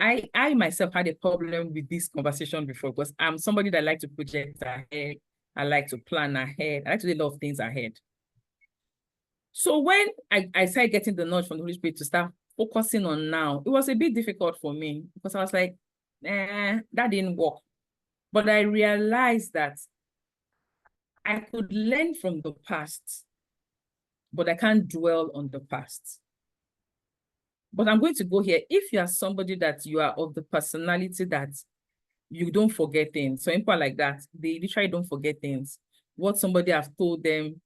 I myself had a problem with this conversation before because I'm somebody that like to project ahead. I like to plan ahead. I like to do a lot of things ahead. So when I started getting the nudge from the Holy Spirit to start focusing on now, it was a bit difficult for me because I was like, that didn't work. But I realized that I could learn from the past, but I can't dwell on the past. But I'm going to go here. If you are somebody that you are of the personality that you don't forget things, so people like that, they literally don't forget things. What somebody have told them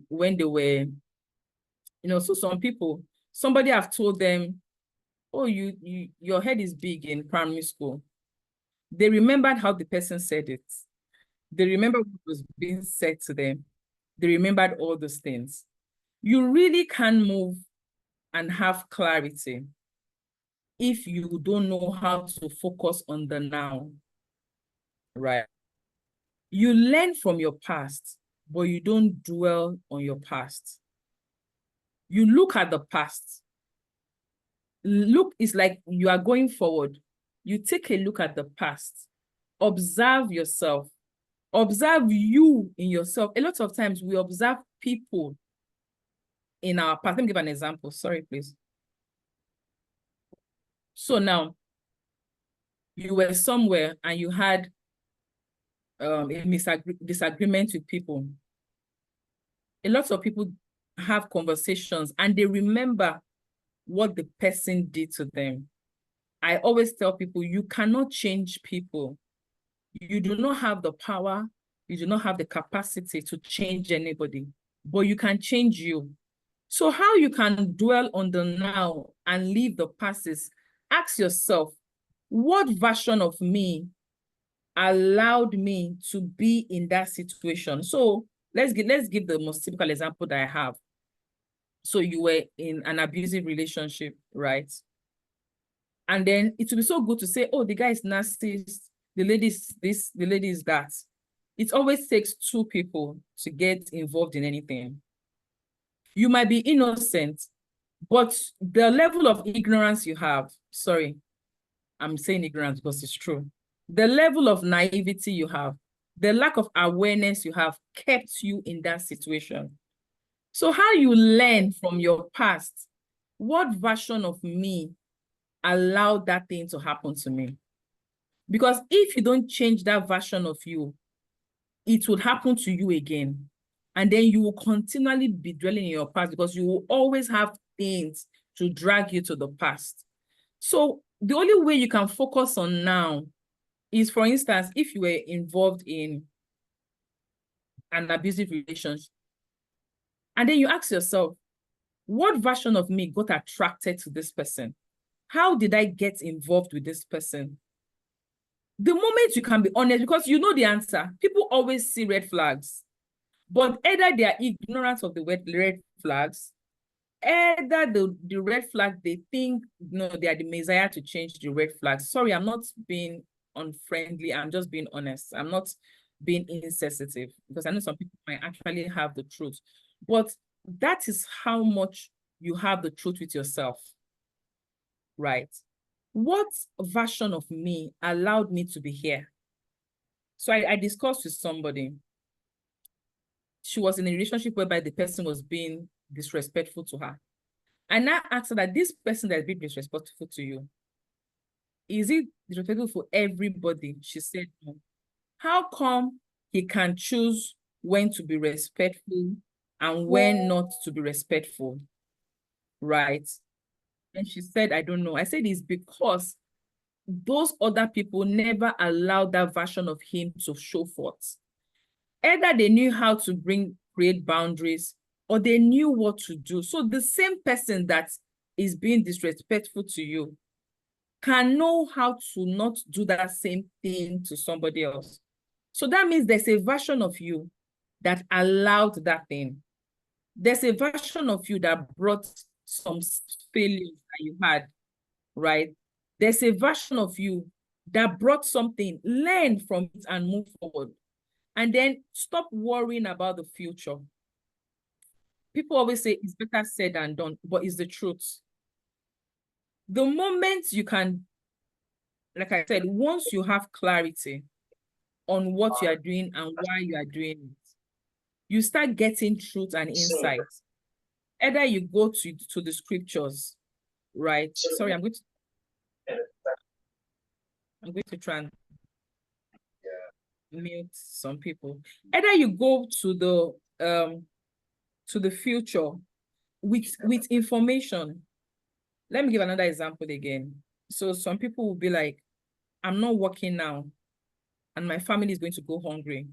when they were, so some people, somebody have told them, oh, your head is big in primary school. They remembered how the person said it. They remember what was being said to them. They remembered all those things. You really can move and have clarity if you don't know how to focus on the now, right? You learn from your past, but you don't dwell on your past. You look at the past. Look, it's like you are going forward. You take a look at the past. Observe yourself. Observe you in yourself. A lot of times we observe people in our past. Let me give an example. Sorry, please. So now, you were somewhere and you had a disagreement with people. A lot of people have conversations and they remember what the person did to them. I always tell people, you cannot change people. You do not have the power, you do not have the capacity to change anybody, but you can change you. So how you can dwell on the now and leave the past is, ask yourself, what version of me allowed me to be in that situation? So let's give the most typical example that I have. So you were in an abusive relationship, right? And then it would be so good to say, oh, the guy is narcissist, the lady is this, the lady is that. It always takes two people to get involved in anything. You might be innocent, but the level of ignorance you have, sorry, I'm saying ignorance because it's true. The level of naivety you have, the lack of awareness you have kept you in that situation. So how you learn from your past, what version of me allowed that thing to happen to me? Because if you don't change that version of you, it would happen to you again. And then you will continually be dwelling in your past because you will always have things to drag you to the past. So the only way you can focus on now is, for instance, if you were involved in an abusive relationship, and then you ask yourself, what version of me got attracted to this person? How did I get involved with this person? The moment you can be honest, because you know the answer, people always see red flags, but either they are ignorant of the red flags, either the red flag, they think, no, they are the messiah to change the red flags. Sorry, I'm not being unfriendly. I'm just being honest. I'm not being insensitive because I know some people might actually have the truth, but that is how much you have the truth with yourself, right? What version of me allowed me to be here? So I discussed with somebody. She was in a relationship whereby the person was being disrespectful to her. And I asked her that, this person that is being disrespectful to you, is it disrespectful for everybody? She said no. How come he can choose when to be respectful and when not to be respectful, right? And she said, I don't know. I said, it's because those other people never allowed that version of him to show forth. Either they knew how to create boundaries, or they knew what to do. So the same person that is being disrespectful to you can know how to not do that same thing to somebody else. So that means there's a version of you that allowed that thing. There's a version of you that brought some failures that you had, right? There's a version of you that brought something, learn from it and move forward. And then stop worrying about the future. People always say it's better said than done, but it's the truth. The moment you can, like I said, once you have clarity on what you are doing and why you are doing it, you start getting truth and insight. Either you go to the scriptures, right? Sorry, I'm going to try and mute some people. Either you go to the future with information. Let me give another example again. So some people will be like, I'm not working now, and my family is going to go hungry.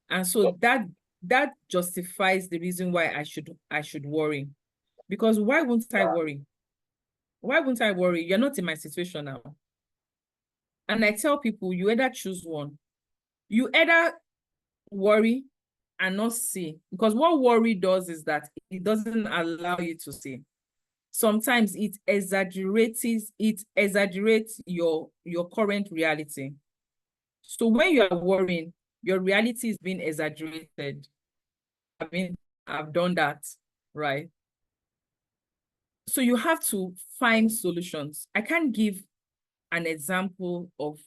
And so that justifies the reason why I should worry. Because why wouldn't I worry? Why wouldn't I worry? You're not in my situation now. And I tell people, you either choose one. You either worry and not see. Because what worry does is that it doesn't allow you to see. Sometimes it exaggerates your current reality. So when you are worrying, your reality is being exaggerated. I mean, I've done that, right? So you have to find solutions. I can't give an example of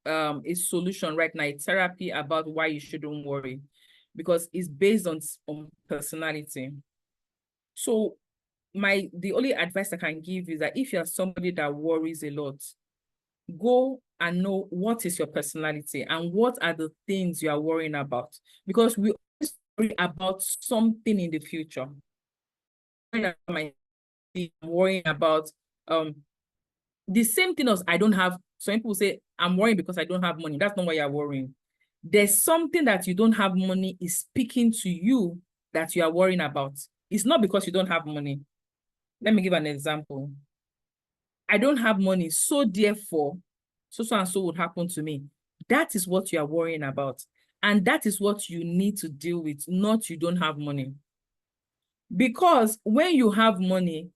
a solution right now, a therapy about why you shouldn't worry, because it's based on personality. So the only advice I can give is that if you're somebody that worries a lot, go and know what is your personality and what are the things you are worrying about. Because we always worry about something in the future. I'm worrying about the same thing as I don't have. Some people say, I'm worrying because I don't have money. That's not why you're worrying. There's something that you don't have money is speaking to you that you are worrying about. It's not because you don't have money. Let me give an example. I don't have money, so therefore, so and so would happen to me. That is what you are worrying about. And that is what you need to deal with, not you don't have money. Because when you have money,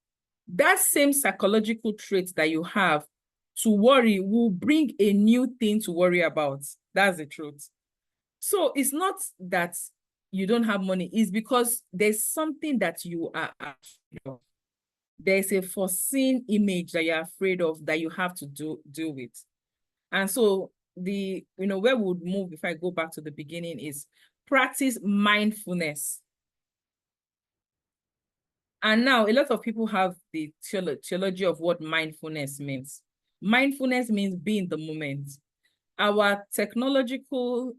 that same psychological trait that you have to worry will bring a new thing to worry about. That's the truth. So it's not that you don't have money, it's because there's something that you are afraid of. There's a foreseen image that you're afraid of that you have to deal with. And so where we would move, if I go back to the beginning, is practice mindfulness. And now a lot of people have the theology of what mindfulness means. Mindfulness means be in the moment. Our technological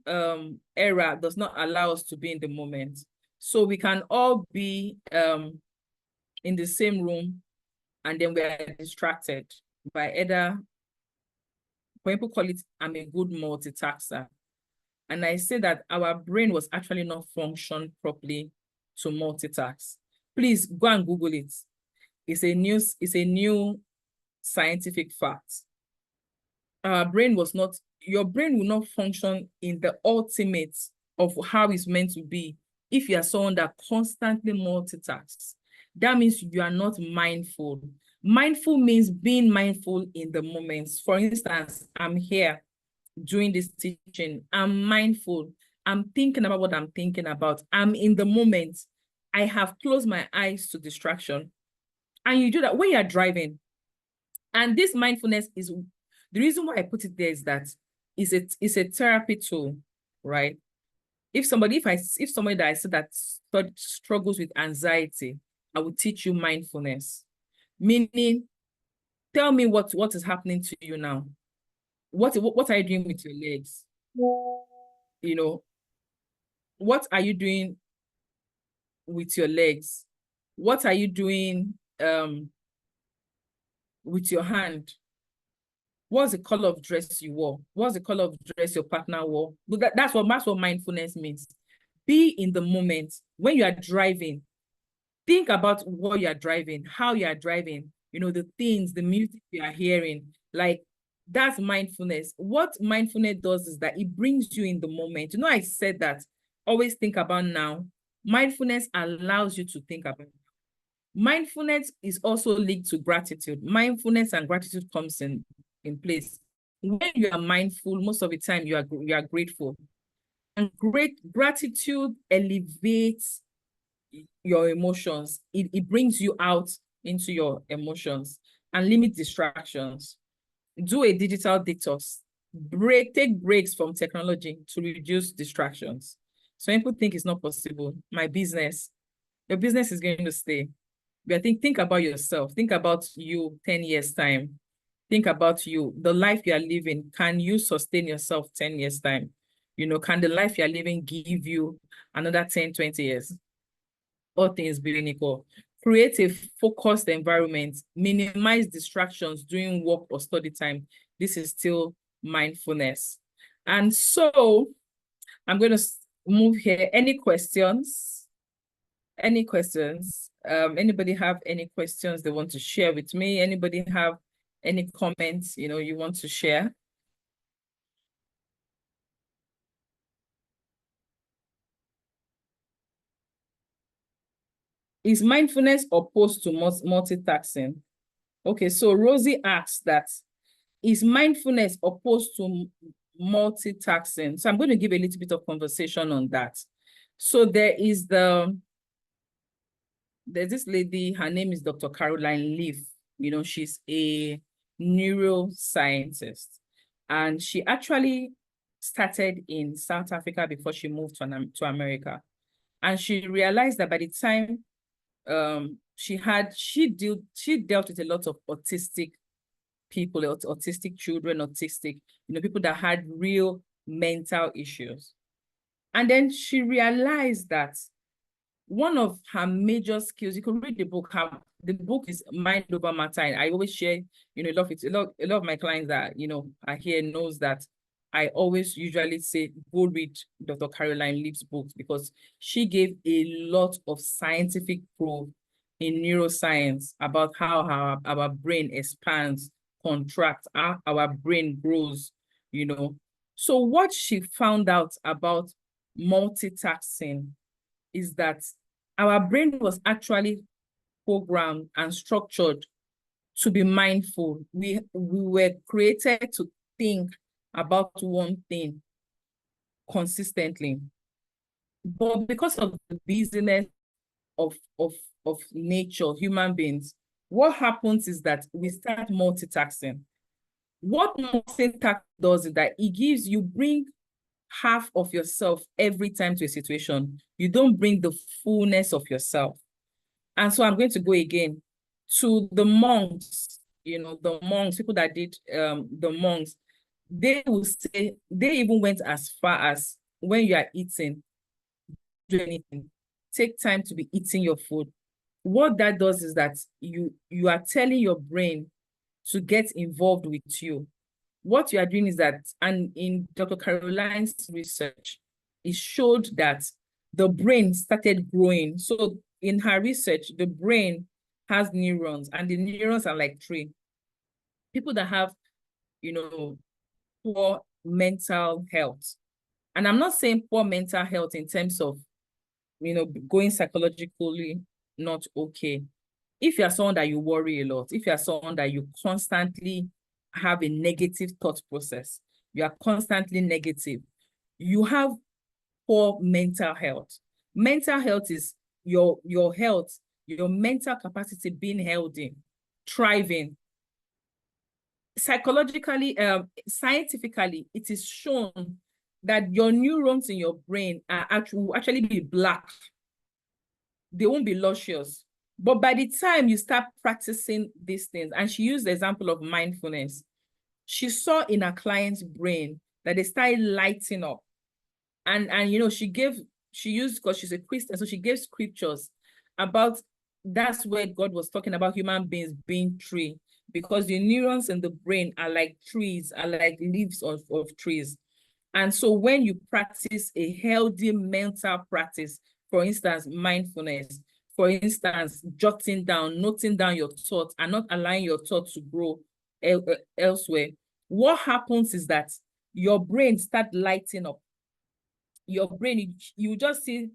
era does not allow us to be in the moment. So we can all be in the same room and then we are distracted by either, when people call it, I'm a good multitasker. And I say that our brain was actually not functioned properly to multitask. Please go and Google it. It's a new scientific fact. Your brain will not function in the ultimate of how it's meant to be if you are someone that constantly multitasks. That means you are not mindful. Mindful means being mindful in the moments. For instance, I'm here doing this teaching. I'm mindful. I'm thinking about what I'm thinking about. I'm in the moment. I have closed my eyes to distraction. And you do that when you're driving. And this mindfulness is the reason why I put it there is that it's a therapy tool, right? If somebody that I see that struggles with anxiety, I will teach you mindfulness. Meaning, tell me what is happening to you now. What are you doing with your legs? What are you doing with your legs? What are you doing with your hand? What's the color of dress you wore? What's the color of dress your partner wore? That's what mindfulness means. Be in the moment. When you are driving, think about what you are driving, how you are driving, the things, the music you are hearing. Like, that's mindfulness. What mindfulness does is that it brings you in the moment. I said that always think about now. Mindfulness allows you to think about it. Mindfulness is also linked to gratitude. Mindfulness and gratitude comes in place. When you are mindful, most of the time you are grateful. And gratitude elevates your emotions. It brings you out into your emotions. and limit distractions. Do a digital detox. Take breaks from technology to reduce distractions. So people think it's not possible. My business, your business is going to stay. But think about yourself. Think about you 10 years time. Think about you, the life you are living. Can you sustain yourself 10 years time? Can the life you are living give you another 10, 20 years? All things being equal. Create a focused environment. Minimize distractions during work or study time. This is still mindfulness. And so I'm going to move here. Any questions? Any questions? Anybody have any questions they want to share with me? Anybody have any comments, you want to share? Is mindfulness opposed to multitasking? Okay, so Rosie asks that, is mindfulness opposed to multitasking? So I'm going to give a little bit of conversation on that. So there's this lady, her name is Dr. Caroline Leaf. She's a neuroscientist, and she actually started in South Africa before she moved to America. And she realized that by the time she dealt with a lot of autistic people, autistic children, people that had real mental issues. And then she realized that one of her major skills, you can read the book. The book is Mind Over Matter. I always share, a lot of my clients that, are here knows that I always usually say, go read Dr. Caroline Leaf's books, because she gave a lot of scientific proof in neuroscience about how our brain expands, contracts, how our brain grows, So what she found out about multitasking is that our brain was actually programmed and structured to be mindful. We were created to think about one thing consistently. But because of the busyness of nature, human beings, what happens is that we start multitasking. What multitasking does is that you bring half of yourself every time to a situation. You don't bring the fullness of yourself. And so I'm going to go again to the monks, the monks, people that did the monks. They will say, they even went as far as, when you are eating, do anything, take time to be eating your food. What that does is that you are telling your brain to get involved with you. What you are doing is that, and in Dr. Caroline's research, it showed that the brain started growing. So in her research, the brain has neurons, and the neurons are like tree. People that have, poor mental health. And I'm not saying poor mental health in terms of, going psychologically not okay. If you are someone that you worry a lot, if you are someone that you constantly have a negative thought process, you are constantly negative, you have poor mental health. Mental health is your health, your mental capacity being healthy, thriving. Psychologically, scientifically, it is shown that your neurons in your brain will actually be black. They won't be luscious. But by the time you start practicing these things, and she used the example of mindfulness, she saw in her client's brain that they started lighting up. And she used, because she's a Christian, so she gave scriptures about, that's where God was talking about human beings being tree, because the neurons in the brain are like trees, are like leaves of trees. And so when you practice a healthy mental practice, for instance, mindfulness, for instance, jotting down, noting down your thoughts and not allowing your thoughts to grow elsewhere, what happens is that your brain start lighting up. Your brain, you just see,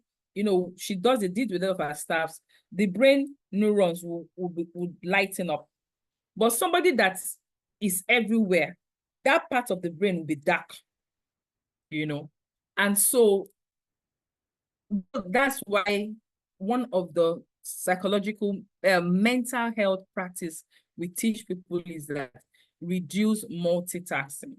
she did with all of her staffs, the brain neurons would lighten up. But somebody that is everywhere, that part of the brain will be dark, And so that's why one of the psychological mental health practice we teach people is that reduce multitasking.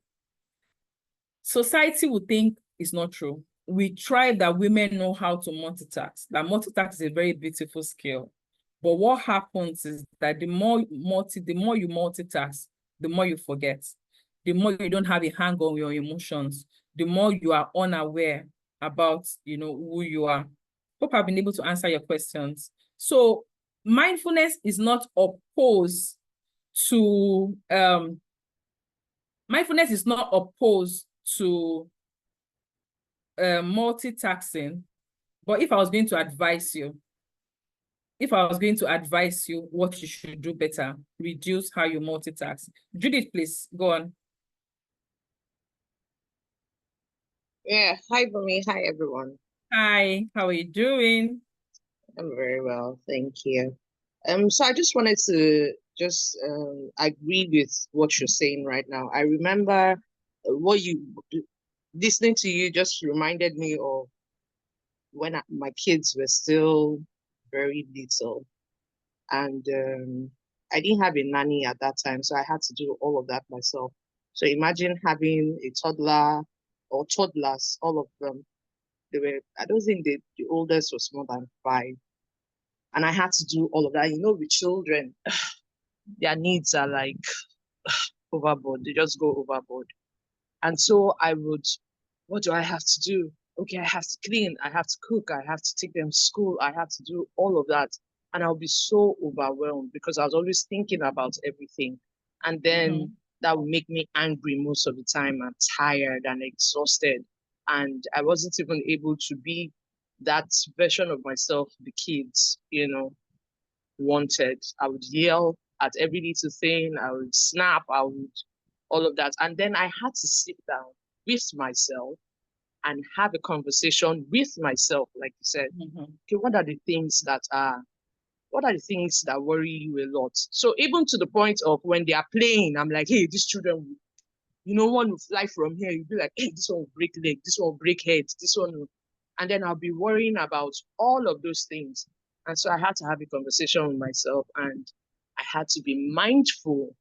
Society would think it's not true. We try that women know how to multitask, that multitask is a very beautiful skill. But what happens is that the more you multitask, the more you forget. The more you don't have a hang on your emotions, the more you are unaware about, who you are. Hope I've been able to answer your questions. So mindfulness is not opposed to multitasking. But if I was going to advise you what you should do better, reduce how you multitask. Judith, please go on. Yeah, hi Bumi, hi everyone. Hi, how are you doing? I'm very well, thank you. So I just wanted to just agree with what you're saying right now. I remember listening to you just reminded me of when my kids were still very little, and I didn't have a nanny at that time, so I had to do all of that myself. So imagine having a toddler or toddlers, all of them. I don't think the oldest was more than 5. And I had to do all of that. With children, their needs are like overboard. They just go overboard. And so I would, what do I have to do? Okay, I have to clean, I have to cook, I have to take them to school, I have to do all of that. And I'll be so overwhelmed because I was always thinking about everything. And then that would make me angry most of the time and tired and exhausted. And I wasn't even able to be that version of myself the kids, wanted. I would yell at every little thing, I would snap, I would all of that. And then I had to sit down with myself and have a conversation with myself, like you said. Okay, what are the things that worry you a lot? So even to the point of when they are playing, I'm like, hey, these children, one will fly from here. You'll be like, hey, this one will break leg, this one will break head, this one will... And then I'll be worrying about all of those things. And so I had to have a conversation with myself, and I had to be mindful,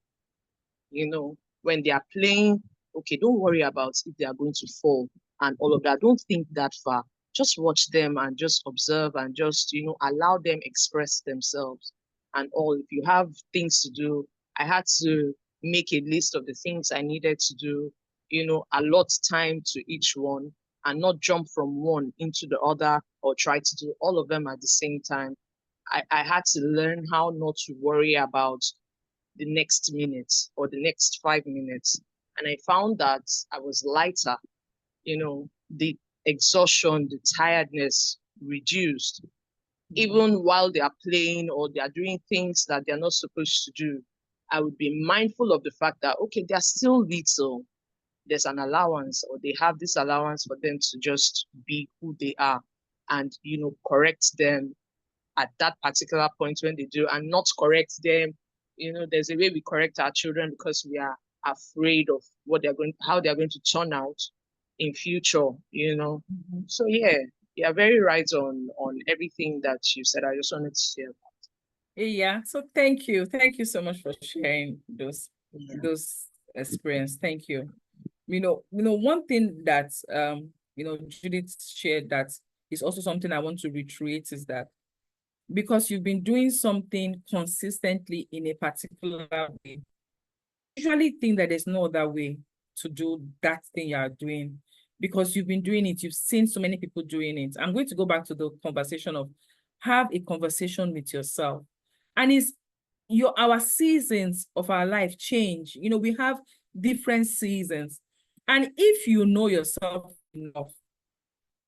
when they are playing. Okay, don't worry about if they are going to fall and all of that. Don't think that far. Just watch them and just observe and just, allow them express themselves and all. If you have things to do, I had to make a list of the things I needed to do, allot time to each one and not jump from one into the other or try to do all of them at the same time. I had to learn how not to worry about the next minute or the next 5 minutes. And I found that I was lighter, the exhaustion, the tiredness reduced. Even while they are playing or they are doing things that they're not supposed to do, I would be mindful of the fact that, okay, they're still little. There's an allowance, or they have this allowance for them to just be who they are and, correct them at that particular point when they do, and not correct them. There's a way we correct our children because we are afraid of how they're going to turn out in future, So yeah, very right on everything that you said. I just wanted to share that. Yeah, so thank you so much for sharing those experience. Thank you. One thing that Judith shared that is also something I want to reiterate is that because you've been doing something consistently in a particular way, usually think that there's no other way to do that thing you are doing because you've been doing it. You've seen so many people doing it. I'm going to go back to the conversation of have a conversation with yourself. And our seasons of our life change. We have different seasons. And if you know yourself enough,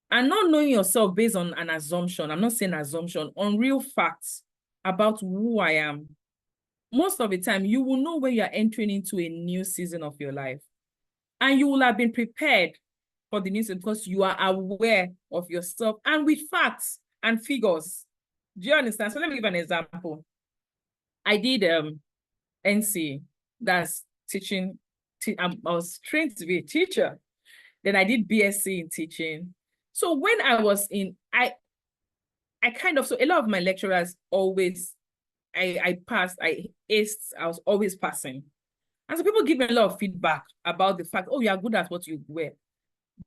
and not knowing yourself based on an assumption, I'm not saying assumption, on real facts about who I am, most of the time, you will know when you are entering into a new season of your life. And you will have been prepared for the new season because you are aware of yourself and with facts and figures. Do you understand? So let me give an example. I did NC, that's teaching. I was trained to be a teacher. Then I did BSc in teaching. So when I was in, so a lot of my lecturers always I passed, I aced, I was always passing. And so people give me a lot of feedback about the fact, oh, you are good at what you were.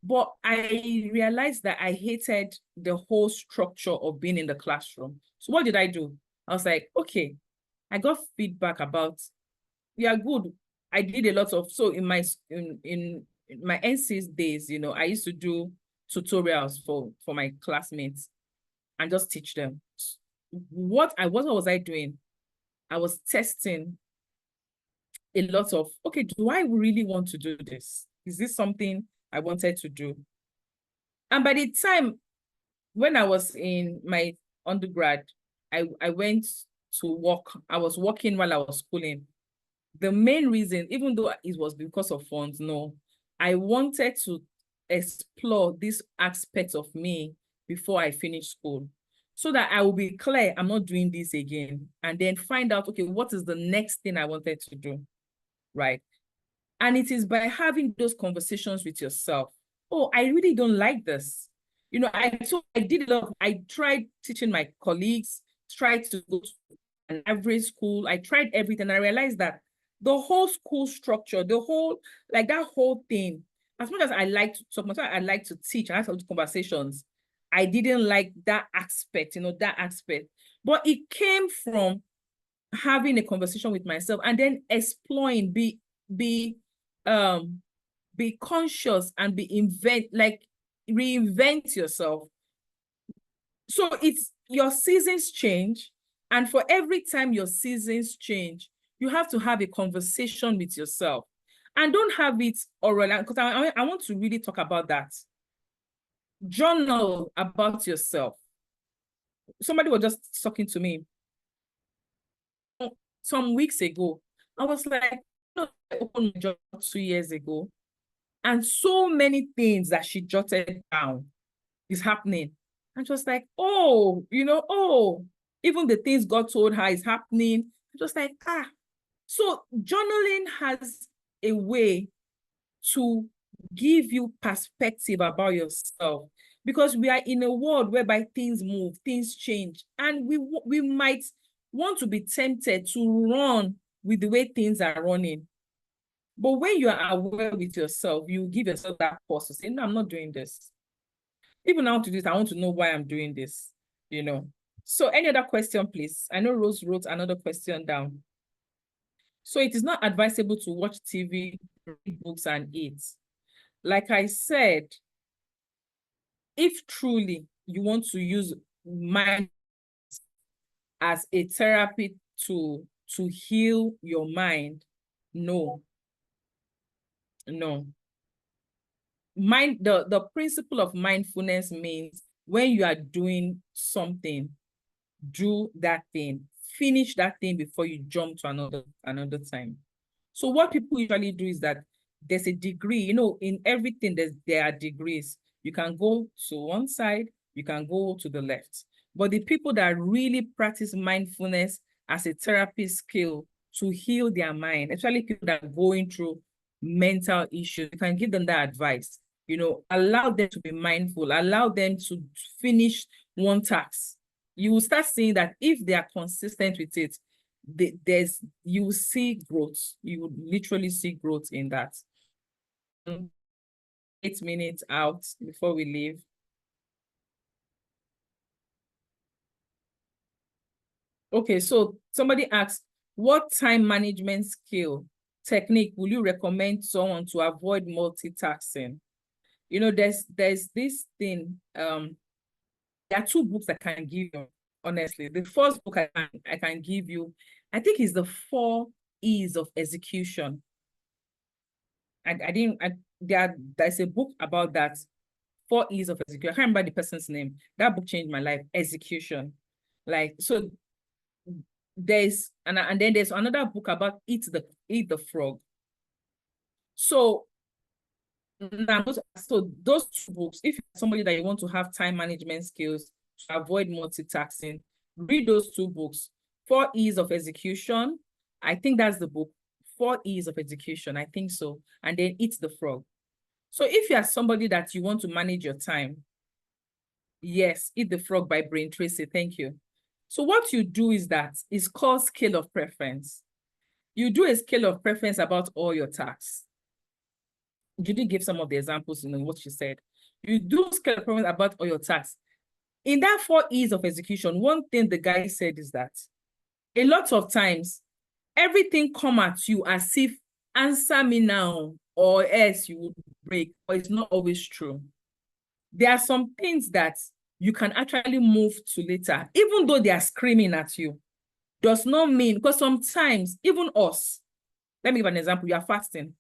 But I realized that I hated the whole structure of being in the classroom. So what did I do? I was like, okay, I got feedback about, you are good. I did a lot of, so in my NC's days, you know, I used to do tutorials for my classmates and just teach them. What was I doing? I was testing a lot of, okay, do I really want to do this? Is this something I wanted to do? And by the time when I was in my undergrad, I went to work. I was working while I was schooling. The main reason, even though it was because of funds, no, I wanted to explore this aspect of me before I finish school, so that I will be clear, I'm not doing this again. And then find out, okay, what is the next thing I wanted to do, right? And it is by having those conversations with yourself. Oh, I really don't like this. You know, I did a lot. I tried teaching my colleagues, tried to go to an average school. I tried everything. I realized that the whole school structure, the whole, like that whole thing, as much as I like to talk, as much as I like to teach, I have to have conversations, I didn't like that aspect, you know, that aspect. But it came from having a conversation with myself and then exploring, be conscious and reinvent yourself. So it's your seasons change, and for every time your seasons change, you have to have a conversation with yourself, and don't have it oral, because I want to really talk about that. Journal about yourself. Somebody was just talking to me some weeks ago. I was like, I opened my job 2 years ago, and so many things that she jotted down is happening. And just like, oh, you know, oh, even the things God told her is happening. Just like, ah. So journaling has a way to give you perspective about yourself, because we are in a world whereby things move, things change, and we might want to be tempted to run with the way things are running. But when you are aware with yourself, you give yourself that pause to say, no, I'm not doing this. Even now to this, I want to know why I'm doing this, you know. So any other question, please? I know Rose wrote another question down. So it is not advisable to watch TV, read books, and eat. Like I said, if truly you want to use mind as a therapy to heal your mind, no. The principle of mindfulness means when you are doing something, do that thing, finish that thing before you jump to another time. So what people usually do is that there's a degree, you know, in everything there are degrees. You can go to one side, you can go to the left. But the people that really practice mindfulness as a therapy skill to heal their mind, especially people that are going through mental issues, you can give them that advice. You know, allow them to be mindful, allow them to finish one task. You will start seeing that if they are consistent with it, you will see growth. You would literally see growth in that. 8 minutes out before we leave. Okay, so somebody asked, what time management skill technique will you recommend someone to avoid multitasking? You know, there's this thing, there are 2 books I can give you, honestly. The first book I can give you, I think, is the 4 E's of execution. There's a book about that, 4 E's of execution. I can't remember the person's name. That book changed my life. Execution. Like, so and then there's another book about eat the frog. So those 2 books, if you're somebody that you want to have time management skills to avoid multitasking, read those 2 books. 4 E's of execution. I think that's the book. 4 E's of execution. I think so. And then Eat the Frog. So if you are somebody that you want to manage your time, yes, Eat the Frog by Brain Tracy. Thank you. So what you do is that it's called scale of preference. You do a scale of preference about all your tasks. Judy gave some of the examples, what she said. You do scale of preference about all your tasks. In that 4 E's of execution, one thing the guy said is that a lot of times, everything come at you as if answer me now or else you would break, but it's not always true. There are some things that you can actually move to later, even though they are screaming at you. Does not mean, because sometimes, even us, let me give an example, you are fasting.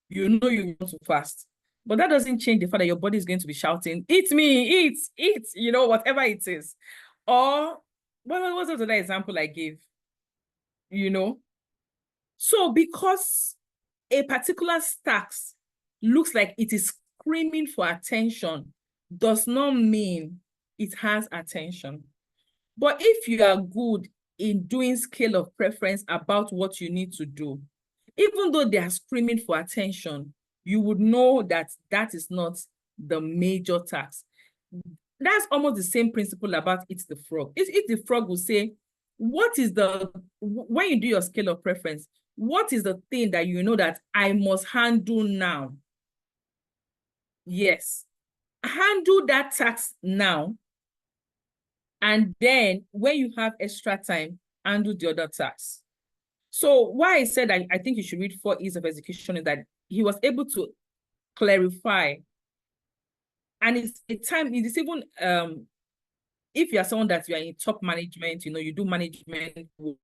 You know you want to fast, but that doesn't change the fact that your body is going to be shouting, eat me, eat, whatever it is. Or, what was the other example I gave? So because a particular task looks like it is screaming for attention, does not mean it has attention. But if you are good in doing scale of preference about what you need to do, even though they are screaming for attention, you would know that that is not the major task. That's almost the same principle about Eat the Frog. Eat the Frog will say, when you do your scale of preference, what is the thing that you know that I must handle now? Yes, handle that task now. And then when you have extra time, handle the other tasks. So why I said I think you should read 4 E's of execution is that he was able to clarify. And it's a time, it is even, if you are someone that you are in top management, you do management work,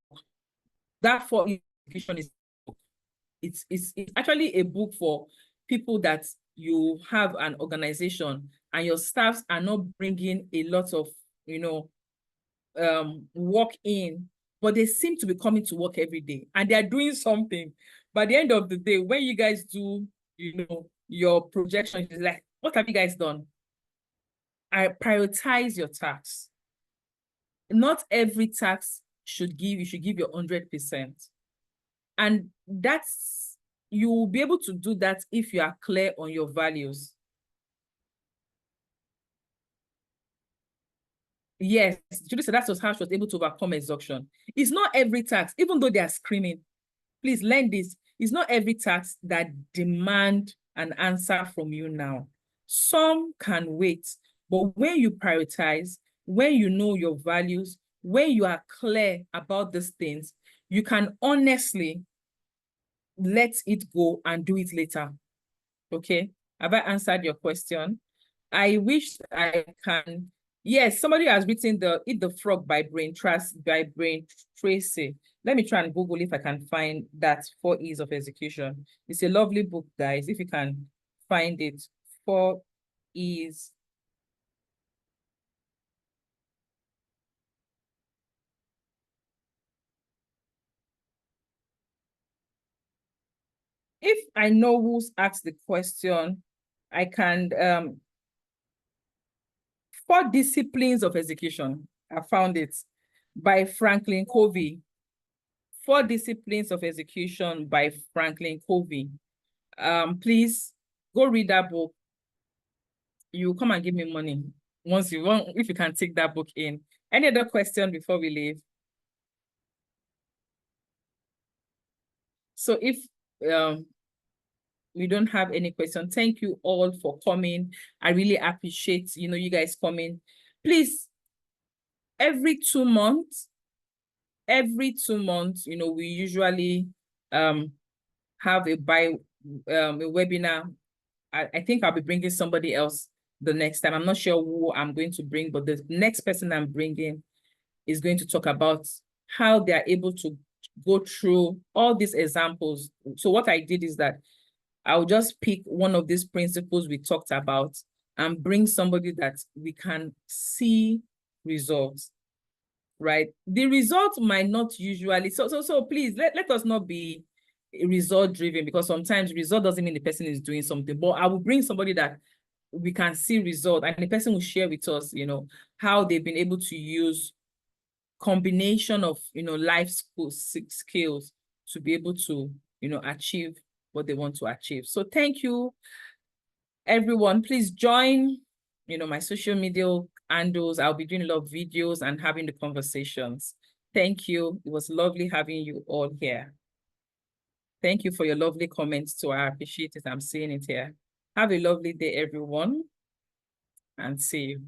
that 4 E's of execution is, it's actually a book for people that you have an organization and your staffs are not bringing a lot of, work in, but they seem to be coming to work every day and they are doing something. By the end of the day, when you guys do, your projection, is like, what have you guys done? I prioritize your tasks. Not every task you should give your 100%. And you will be able to do that if you are clear on your values. Yes, Julie said that was how she was able to overcome exhaustion. It's not every task, even though they are screaming. Please learn this. It's not every task that demand an answer from you now. Some can wait, but when you prioritize, when you know your values, when you are clear about these things, you can honestly let it go and do it later. Okay? Have I answered your question? I wish I can. Yes, somebody has written Eat the Frog by Brain Tracy. Let me try and Google if I can find that 4 E's of execution. It's a lovely book, guys. If you can find it, 4 E's. If I know who's asked the question, I can 4 Disciplines of Execution. I found it by Franklin Covey. 4 Disciplines of Execution by Franklin Covey. Please go read that book. You come and give me money once you want, if you can take that book in. Any other question before we leave? So if we don't have any question, thank you all for coming. I really appreciate, you guys coming. Please, every 2 months, we usually have a webinar. I think I'll be bringing somebody else the next time. I'm not sure who I'm going to bring, but the next person I'm bringing is going to talk about how they are able to go through all these examples. So what I did is that I'll just pick one of these principles we talked about and bring somebody that we can see results, right? The results might not usually, so please, let us not be result driven, because sometimes result doesn't mean the person is doing something, but I will bring somebody that we can see result and the person will share with us, how they've been able to use combination of, life skills to be able to, achieve what they want to achieve. So thank you, everyone. Please join, my social media handles. I'll be doing a lot of videos and having the conversations. Thank you. It was lovely having you all here. Thank you for your lovely comments too. I appreciate it. I'm seeing it here. Have a lovely day, everyone, and see you.